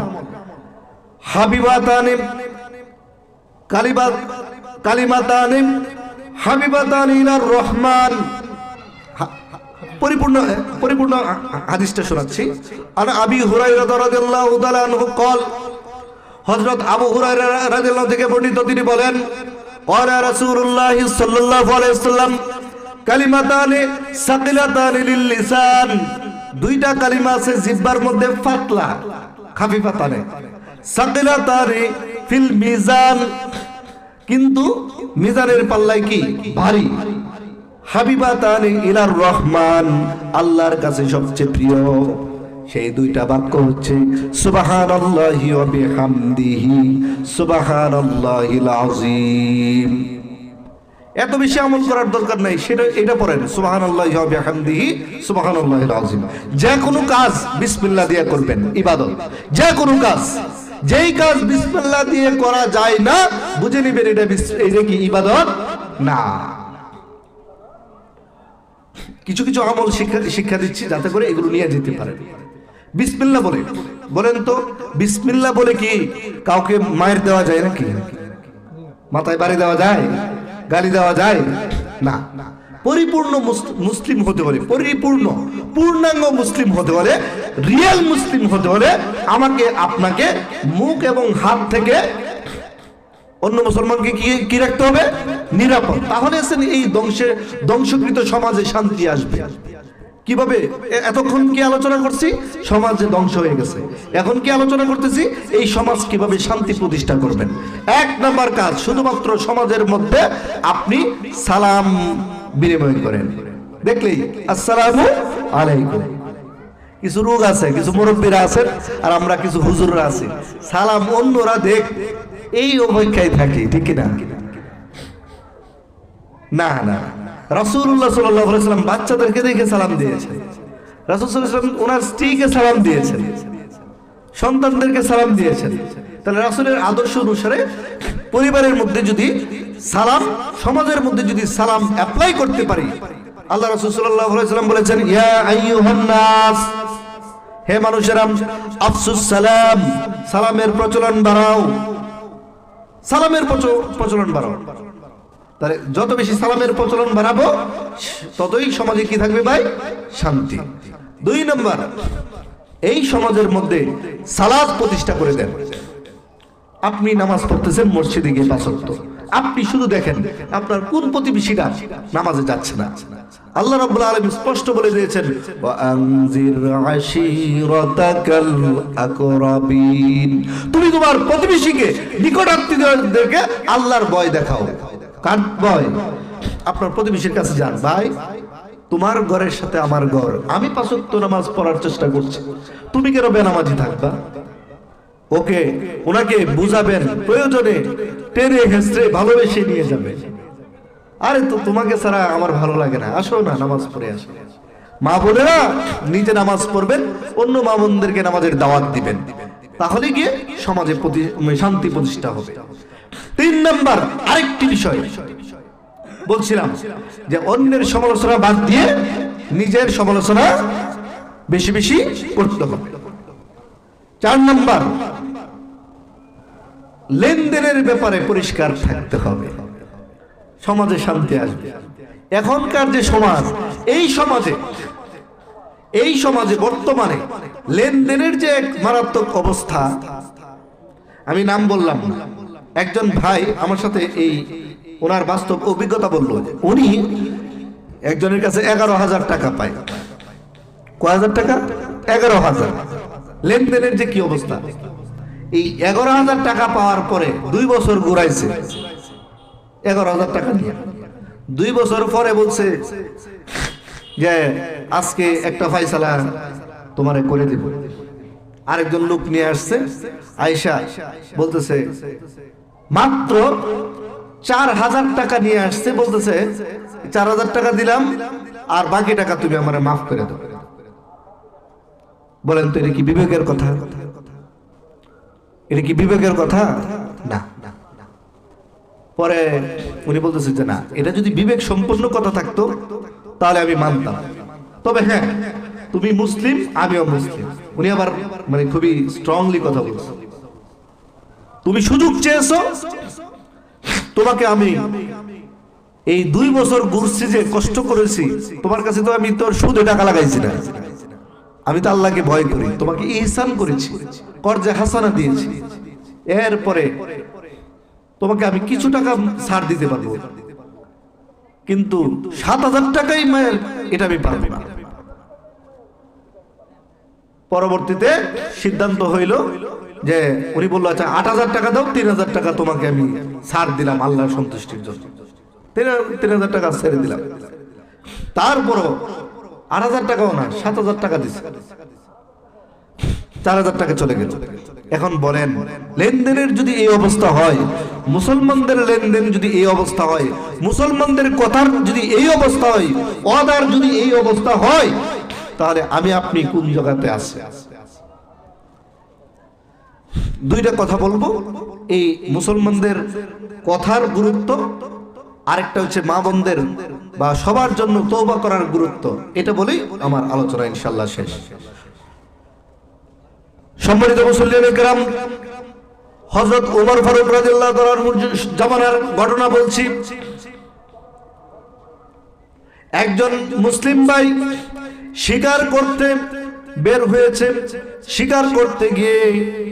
Speaker 1: হাবিবাতানি কালিমাতানি হাবিবাতানি ইলার রহমান। পরিপূর্ণ হাদিসটা শোনাচ্ছি। আর আবি হুরায়রা রাদিয়াল্লাহু তাআলা আনহু قال, হযরত আবু হুরায়রা রাদিয়াল্লাহু থেকে বর্ণিত, তিনি বলেন, قال রাসূলুল্লাহ সাল্লাল্লাহু আলাইহি ওয়াসাল্লাম কালিমাতানি সাকিলাতানি লিল লিসান, দুইটা কালিমা আছে জিহ্বার মধ্যে পাতলা, খাফিফাতানি, সাকিলাতানি ফিল মিজান, কিন্তু মিজানের পাল্লায় কি ভারী, হাবিবাতানি ইলার রহমান, আল্লাহর কাছে সবচেয়ে প্রিয়। সেই দুইটা বাক্য হচ্ছে সুবহানাল্লাহি ওয়া বিহামদিহি সুবহানাল্লাহিল আযীম। এত বেশি আমল করার দরকার নাই, সেটা এটা পড়েন, সুবহানাল্লাহি ওয়া বিহামদিহি সুবহানাল্লাহিল আযীম। যে কোনো কাজ বিসমিল্লাহ দিয়ে করবেন, ইবাদত। যে কোনো কাজ, যেই কাজ বিসমিল্লাহ দিয়ে করা যায় না, বুঝে নেবেন এটা কি ইবাদত না। কিছু কিছু আমল শিক্ষা দিচ্ছি যাতে করে এগুলো নিয়ে যেতে পারেন। বিসমিল্লাহ বলে, বলেন তো বিসমিল্লাহ বলে কি কাউকে মায়ের দেওয়া যায় নাকি? মাথায় বাড়ি দেওয়া যায়? গালি দেওয়া যায় না। পরিপূর্ণ মুসলিম হতে হলে, পূর্ণাঙ্গ মুসলিম হতে হলে, রিয়েল মুসলিম হতে হলে আমাকে আপনাকে মুখ এবং হাত থেকে অন্য মুসলমানকে কি রাখতে হবে? নিরাপদ। তাহলে এই ধ্বংসকৃত সমাজে শান্তি আসবে। কিভাবে? এতক্ষণ কি আলোচনা করছি? সমাজ যে ধ্বংস হয়ে গেছে। এখন কি আলোচনা করতেছি? এই সমাজ কিভাবে শান্তি প্রতিষ্ঠা করবেন। এক নাম্বার কাজ, শুধুমাত্র সমাজের মধ্যে আপনি সালাম বিনিময় করেন। দেখলেই আসসালামু আলাইকুম। কিছু লোক আছে, কিছু মুরব্বীরা আছেন, আর আমরা কিছু হুজুররা আছি, সালাম অন্যরা দেখ এই অপেক্ষায় থাকি, ঠিক কিনা? না না, রাসূলুল্লাহ সাল্লাল্লাহু আলাইহি ওয়াসাল্লাম বাচ্চাদেরকে দেখে সালাম দিয়েছেন, রাসূল সাল্লাল্লাহু আলাইহি ওয়াসাল্লাম ওনার স্ত্রীকে সালাম দিয়েছেন, সন্তানদেরকে সালাম দিয়েছেন। তাহলে রাসূলের আদর্শ অনুসারে পরিবারের মধ্যে যদি সালাম, সমাজের মধ্যে যদি সালাম অ্যাপ্লাই করতে পারি, আল্লাহ রাসূল সাল্লাল্লাহু আলাইহি ওয়াসাল্লাম বলেছেন, ইয়া আইয়ুহান নাস, হে মানুষেরা, আফসুস সালাম, সালামের প্রচলন বাড়াও, সালামের প্রচলন বাড়াও। তাহলে যত বেশি সালামের প্রচলন বাড়াবো, ততই সমাজে কি থাকবে ভাই? শান্তি। 2 নম্বর, এই সমাজের মধ্যে সালাত প্রতিষ্ঠা করে দেন। আপনি নামাজ পড়তেছেন মসজিদে গিয়ে 5 ওয়াক্ত, আপনি শুধু দেখেন আপনার কোন প্রতিবেশীরা নামাজে যাচ্ছে না। আল্লাহ রাব্বুল আলামিন স্পষ্ট বলে দিয়েছেন, ওয়া আনজির আশিরাতাকাল আকরাবিন, তুমি তোমার প্রতিবেশীকে, নিকট আত্মীয়দেরকে আল্লাহর ভয় দেখাও। কার ভয়? আপনার প্রতিবেশীর কাছে যান, ভাই তোমার ঘরের সাথে আমার ঘর, আমি 5 ওয়াক্ত নামাজ পড়ার চেষ্টা করছি, তুমি কেন বেনামাজি থাকবা? ওকে, ওনাকে বুঝাবেন, প্রয়োজনে টেনে হেসড়ে ভালোবেসে নিয়ে যাবে। আরে তো তোমাকে ছাড়া আমার ভালো লাগে না, আসো না নামাজ পড়ে আসো। মা বোনেরা নিজে নামাজ পড়বেন, অন্য মা বোনদেরকে নামাজের দাওয়াত দিবেন, তাহলে গিয়ে সমাজে শান্তি প্রতিষ্ঠা হবে। 3 নাম্বার আরেকটি বিষয় বলছিলাম যে অন্যের সমালোচনা বাদ দিয়ে নিজের সমালোচনা বেশি বেশি করতে হবে। 4 নাম্বার, লেনদেনের ব্যাপারে পরিষ্কার থাকতে হবে, সমাজে শান্তি আসবে। এখনকার যে সমাজ, এই সমাজে বর্তমানে লেনদেনের যে এক মারাত্মক অবস্থা, আমি নাম বললাম না, একজন ভাই আমার সাথে এই ওনার বাস্তব অভিজ্ঞতা বলল, উনি একজনের কাছে 11,000 টাকা পায়। কয় হাজার টাকা? 11,000। লেনদেনের যে কি অবস্থা, এই 11,000 টাকা পাওয়ার পরে 2 বছর ঘুরাইছে 11,000 টাকা নিয়ে। 2 বছর পরে বলছে যে আজকে একটা ফায়সালা তোমারে করে দেব। আরেকজন লোক নিয়ে আসছে, আয়েশা বলতেছে মাত্র 4,000 টাকা নিয়ে আসছে, বলতেছে 4,000 টাকা দিলাম আর বাকি টাকা তুমি আমারে মাফ করে দাও। বলেন তো এটা কি বিবেকের কথা? এটা কি বিবেকের কথা? না। পরে উনি বলতেছে যে না, এটা যদি বিবেক সম্পন্ন কথা থাকতো তাহলে আমি মানতাম, তবে হ্যাঁ তুমি মুসলিম, আমিও মুসলিম। উনি আবার মানে খুবই স্ট্রংলি কথা বলছে, তুমি সুযোগ চেয়েছো, তোমাকে আমি এই 2 বছর ঘুরছি, যে কষ্ট করেছি তোমার কাছে, তো আমি তোর সুদে টাকা লাগাইছি না, আমি তো আল্লাহকে ভয় করি, তোমাকে ইহসান করেছি, কর্জে হাসানা দিয়েছি, এরপরে তোমাকে আমি কিছু টাকা ছাড় দিতে পারবো, কিন্তু 7,000 টাকাই মায়ের, এটা আমি পারবো না। পরবর্তীতে সিদ্ধান্ত হইল যে উনি বললো আচ্ছা 8,000 টাকা দাও, 3,000 টাকা তোমাকে আমি ছাড় দিলাম আল্লাহর সন্তুষ্টির জন্য, 3,000 টাকা ছেড়ে দিলাম। তারপরও 8,000 টাকাও না, 7,000 টাকা দিছে, 4,000 টাকা চলে গেল। এখন বলেন, লেনদেনের যদি এই অবস্থা হয়, মুসলমানদের লেনদেন যদি এই অবস্থা হয়, মুসলমানদের কথার যদি এই অবস্থা হয়, ওয়াদার যদি এই অবস্থা হয়, তাহলে আমি আপনি কোন জায়গাতে আছি? 2টা কথা বলবো, এই মুসলমানদের কথার গুরুত্ব, আরেকটা হচ্ছে মা বোনদের বা সবার জন্য তওবা করার গুরুত্ব। এটা বলেই আমার আলোচনা ইনশাআল্লাহ শেষ। সম্মানিত মুসল্লিয়ানে কেরাম, হযরত ওমর ফারুক রাদিয়াল্লাহু তাআলা জামানার ঘটনা বলছি। একজন মুসলিম ভাই শিকার করতে বের হয়েছে, শিকার করতে গিয়ে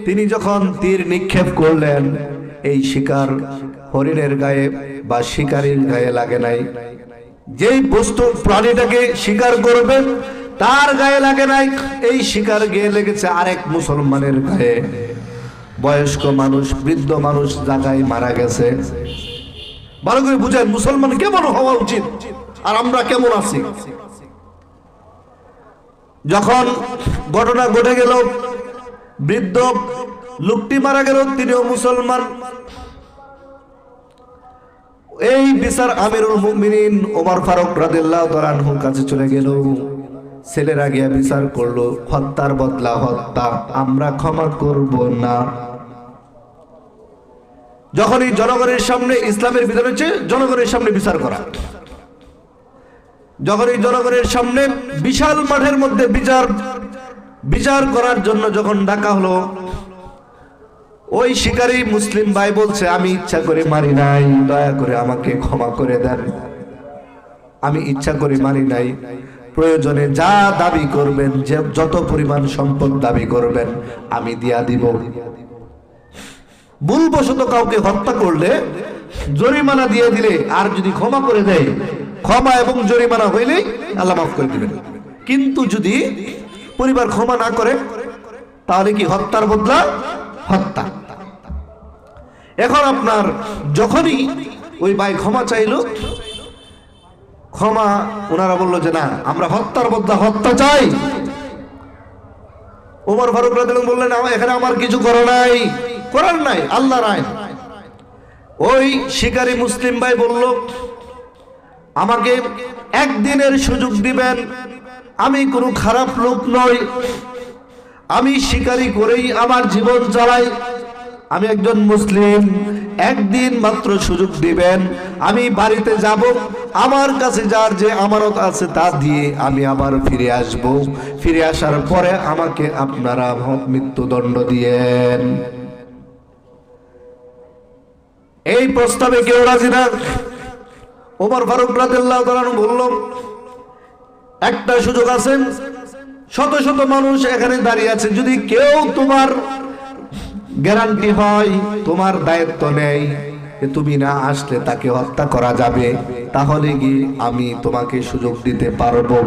Speaker 1: তিনি যখন তীর নিক্ষেপ করলেন, এই শিকার হরিণের গায়ে বা শিকারীর গায়ে লাগে নাই। যেই বস্তু প্রাণীটাকে শিকার করবে তার গায়ে লাগে নাই, এই শিকার গিয়ে লেগেছে আরেক মুসলমানের গায়ে। বয়স্ক মানুষ, বৃদ্ধ মানুষ জায়গায় মারা গেছে। ভালো করে বুঝেন মুসলমান কেমন হওয়া উচিত আর আমরা কেমন আছি। যখন ঘটনা ঘটে গেল, বৃদ্ধ লোকটি মারা গেল, তিনিও মুসলমান। এই বিচার আমিরুল মুমিনিন ওমর ফারুক রাদিয়াল্লাহু তাআলা আনহুর কাছে চলে গেল। ছেলেরা গিয়ে বিচার করলো, হত্যার বদলা হত্যা, আমরা ক্ষমা করব না। যখনই জনগণের সামনে, ইসলামের বিধান হচ্ছে জনগণের সামনে বিচার করা, যখনই জনগণের সামনে বিশাল মাঠের মধ্যে বিচার করার জন্য যখন ডাকা হলো, ওই শিকারী মুসলিম ভাই বলছে, আমি ইচ্ছা করে মারি নাই, দয়া করে আমাকে ক্ষমা করে দেন, আমি ইচ্ছা করে মারি নাই, প্রয়োজনে যা দাবি করবেন, যে যত পরিমাণ সম্পদ দাবি করবেন আমি দিয়া দিব। ভুলবশত কাউকে হত্যা করলে জরিমানা দিয়ে দিলে, আর যদি ক্ষমা করে দেয়, ক্ষমা এবং জরিমানা হইলেই আল্লাহ মাফ করে দিবেন। কিন্তু যদি পরিবার ক্ষমা না করে, তাহলে কি হত্যার বদলা হত্যা। এখন আপনার যখনই ওই ভাই ক্ষমা চাইলো, ক্ষমা ওনারা বললো যে না, আমরা হত্যার বদলা হত্যা চাই। ওমর ফারুক রাদিয়াল্লাহু বললেন, এখানে আমার কিছু করার নাই, আল্লাহর আইন। ওই শিকারী মুসলিম ভাই বলল, আমাকে একদিনের সুযোগ দিবেন, আমি কোনো খারাপ লোক নই, আমি শিকারি করেই আমার জীবন চালাই, আমি একজন মুসলিম, একদিন মাত্র সুযোগ দিবেন, আমি বাড়িতে যাব, আমার কাছে যার যে আমানত আছে তা দিয়ে আমি আবার ফিরে আসব, ফিরে আসার পরে আমাকে আপনারা মৃত্যুদণ্ড দিয়েন। এই প্রস্তাবে কেউ রাজি না। ওমর ফারুক রাদিয়াল্লাহু তাআলা বলল, একটা সুযোগ আছে, শত শত মানুষ এখানে দাঁড়িয়ে আছে, যদি কেউ তোমার গ্যারান্টি হয়, তোমার দায়িত্ব নেই যে তুমি না আসলে তাকে হত্যা করা যাবে, তাহলে কি আমি তোমাকে সুযোগ দিতে পারবো।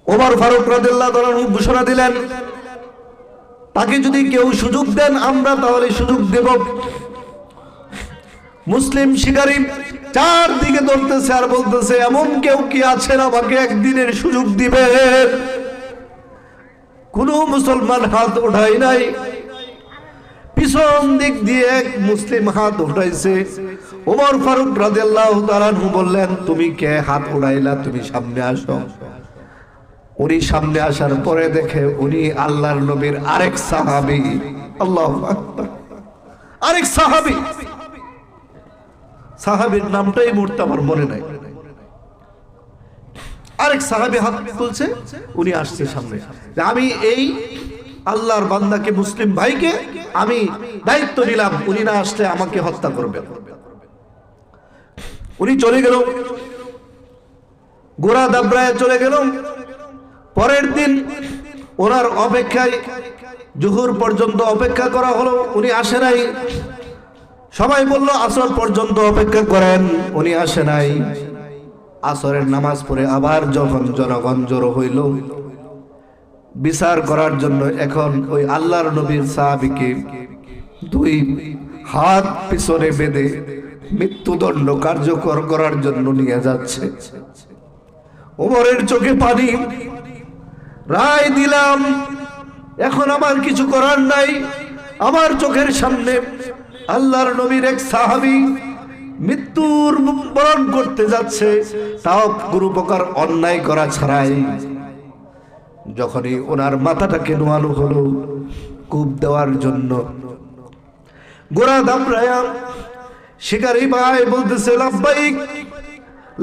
Speaker 1: ওমর ফারুক রাদিয়াল্লাহু তাআলা ঘোষণা দিলেন, তাকে যদি কেউ সুযোগ দেন আমরা তাহলে সুযোগ দেব। মুসলিম শিকারী চারদিকে দৌড়তেছে আর বলতেছে, এমন কেউ কি আছেন আমাকে একদিনের সুযোগ দিবেন? কোন মুসলমান হাত উঠায় নাই। পিছন দিক দিয়ে এক মুসলিম হাত উঠাইছে। ওমর ফারুক রাদিয়াল্লাহু তাআলা বললেন, তুমি কে হাত উঠাইলা? তুমি সামনে আসো। উনি সামনে আসার পরে দেখে উনি আল্লাহর নবীর আরেক সাহাবী। আল্লাহু আকবার, আরেক সাহাবী। সাহাবীর নামটা এই মুহূর্তে আমার মনে নাই। আরেক সাহাবী হাত তুলছে, উনি আসছে সামনে, আমি এই আল্লাহর বান্দাকে, মুসলিম ভাইকে আমি দায়িত্ব নিলাম, উনি না আসলে আমাকে হত্যা করবে। উনি চলে গেল, গোড়া দাবরায় চলে গেল। পরের দিন ওনার অপেক্ষায় জোহর পর্যন্ত অপেক্ষা করা হলো, উনি আসে নাই। সবাই বলল আসর পর্যন্ত অপেক্ষা করেন, উনি আসে নাই। আসরের নামাজ পড়ে আবার যখন জনগণ জড়ো হইল বিচার করার জন্য, এখন ওই আল্লাহর নবীর সাহাবীকে দুই হাত পিছনে বেঁধে মৃত্যুদণ্ড কার্যকর করার জন্য নিয়ে যাচ্ছে। ওমরের চোখে পানি, রায় দিলাম, এখন আমার কিছু করার নাই। আমার চোখের সামনে আল্লাহর নবীর এক সাহাবী মৃত্যুর বরণ করতে যাচ্ছে, তাও কোনো প্রকার অন্যায় করা ছাড়াই। যখনই ওনার মাথাটাকে নোয়ানো হলো কূপ দেওয়ার জন্য, গোড়া দামরায়া শিকারী ভাই বলতেছে, লাব্বাইক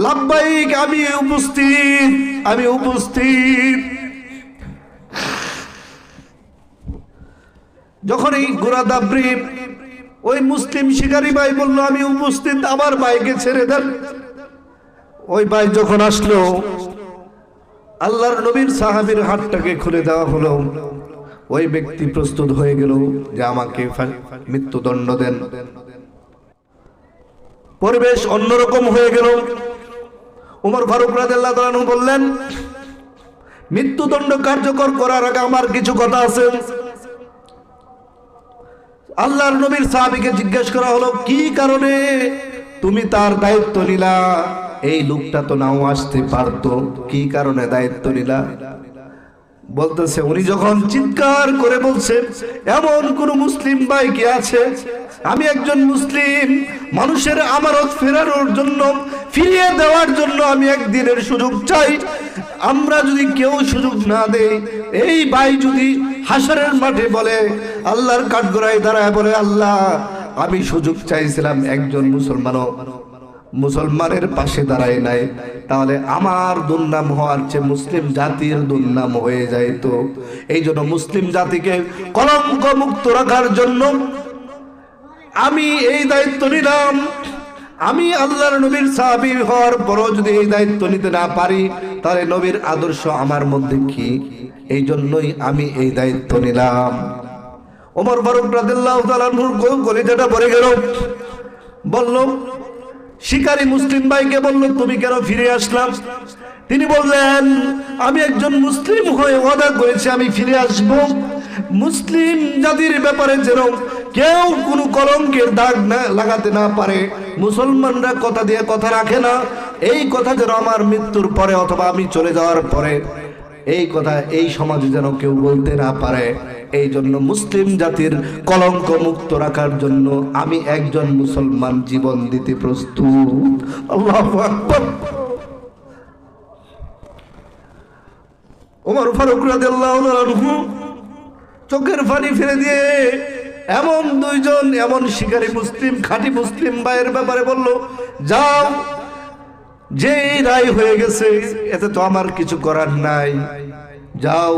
Speaker 1: লাব্বাইক, আমি উপস্থিত, আমি উপস্থিত। যখনই গোড়া দাবরি ওই মুসলিম শিকারী ভাই বলল আমি উপস্থিত, আমার ভাইকে ছেড়ে দেন। ওই ভাই যখন আসলো, আল্লাহর নবীর সাহাবীর হাতটাকে খুলে দেওয়া হলো। ওই ব্যক্তি প্রস্তুত হয়ে গেল যে আমাকে মৃত্যুদণ্ড দেন। পরিবেশ অন্যরকম হয়ে গেল। ওমর ফারুক রাদিয়াল্লাহু তাআলা আনহু বললেন, মৃত্যুদণ্ড কার্যকর করার আগে আমার কিছু কথা আছে। আল্লাহর নবীর সাহাবীকে জিজ্ঞেস করা হলো, কি কারণে তুমি তার দায়িত্ব নিলা? এই লোকটা তো নাও আসতে পারতো, কি কারণে দায়িত্ব নিলা? বলতেছে, উনি যখন চিৎকার করে বলছে, এমন কোন মুসলিম ভাই কি আছে? আমি একজন মুসলিম, মানুষের আমানত ফেরানোর জন্য, ফিরিয়ে দেওয়ার জন্য আমি একদিনের সুযোগ চাই। আমরা যদি কেউ সুযোগ না দেই, এই ভাই যদি হাসরের মাঠে বলে, আল্লাহর কাঠগড়ায় দাঁড়ায় বলে, আল্লাহ আমি সুযোগ চাইছিলাম, একজন মুসলমানের পাশে দাঁড়ায় নাই, তাহলে আমার দুর্নাম হওয়ার চেয়ে মুসলিম জাতির দুর্নাম হয়ে যাইত। এই জন্য মুসলিম জাতিকে কলঙ্ক মুক্ত রাখার জন্য আমি এই দায়িত্ব নিলাম। আমি আল্লাহর নবীর সাহাবী হওয়ার পরও যদি এই দায়িত্ব নিতে না পারি, তাহলে নবীর আদর্শ আমার মধ্যে কি? এই জন্যই আমি এই দায়িত্ব নিলাম। ওমর ফারুক রাদিয়াল্লাহু তাআলা আনহুর কলিজাটা ভরে গেল। বলল, শিকারী মুসলিম ভাইকে বলল, তুমি কেন ফিরে আসলাম? তিনি বললেন, আমি একজন মুসলিম হয়ে ওয়াদা করেছি আমি ফিরে আসব। মুসলিম জাতির ব্যাপারে যেন কেউ কোনো কলঙ্কের দাগ না লাগাতে না পারে। মুসলমানরা কথা দিয়ে কথা রাখে না, এই কথা যেন আমার মৃত্যুর পরে অথবা আমি চলে যাওয়ার পরে এই কথা এই সমাজে যেন কেউ বলতে না পারে। এই জন্য মুসলিম জাতির কলঙ্ক মুক্ত রাখার জন্য আমি একজন মুসলমান জীবন দিতে প্রস্তুত। আল্লাহু আকবার। ওমর ফারুক রাদিয়াল্লাহু আনহু চোখের পানি ফেলে দিয়ে এমন দুইজন এমন শিকারী মুসলিম, খাঁটি মুসলিম ভাইয়ের ব্যাপারে বলল, যাও, যে রায় হয়ে গেছে এতে তো আমার কিছু করার নাই, যাও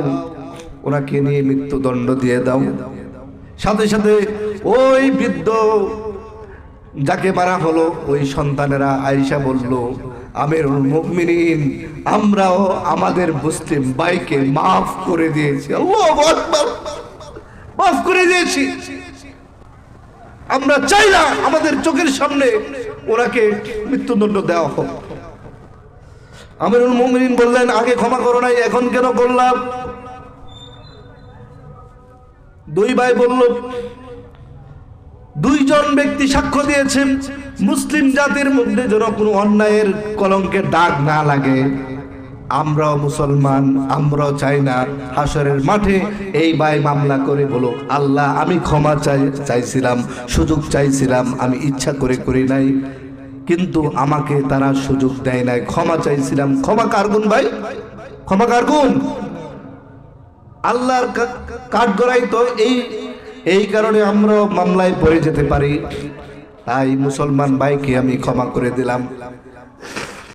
Speaker 1: ওনাকে নিয়ে মৃত্যুদণ্ড দিয়ে দাও। সাথে সাথে ওই বৃদ্ধ যাকে মারা হলো, ওই সন্তানেরা আয়েশা বলল, আমিরুল মুমিনিন, আমরাও আমাদের মুসলিম ভাইকে মাফ করে দিয়েছি। আল্লাহু আকবার, মাফ করে দিয়েছি। আমরা চাই না আমাদের চোখের সামনে ওনাকে মৃত্যুদণ্ড দেওয়া হোক। আমিরুল মুমিনিন বললেন, আগে ক্ষমা করো নাই, এখন কেন করলাম? দুই ভাই বলল, দুইজন ব্যক্তি সাক্ষ্য দিয়েছেন মুসলিম জাতির মধ্যে যেন কোনো অন্যায়ের কলঙ্কের দাগ না লাগে। আমরাও মুসলমান, আমরাও চাই না হাসরের মাঠে এই ভাই মামলা করে বলো, আল্লাহ আমি ক্ষমা চাইছিলাম, সুযোগ চাইছিলাম, আমি ইচ্ছা করে করি নাই, কিন্তু আমাকে তারা সুযোগ দেয় নাই, ক্ষমা চাইছিলাম। ক্ষমা কার গুণ ভাই? ক্ষমা কার গুণ? আল্লাহর কাঠগড়াই তো এই কারণে আমরা মামলায় পড়ে যেতে পারি। তাই মুসলমান ভাইকে আমি ক্ষমা করে দিলাম।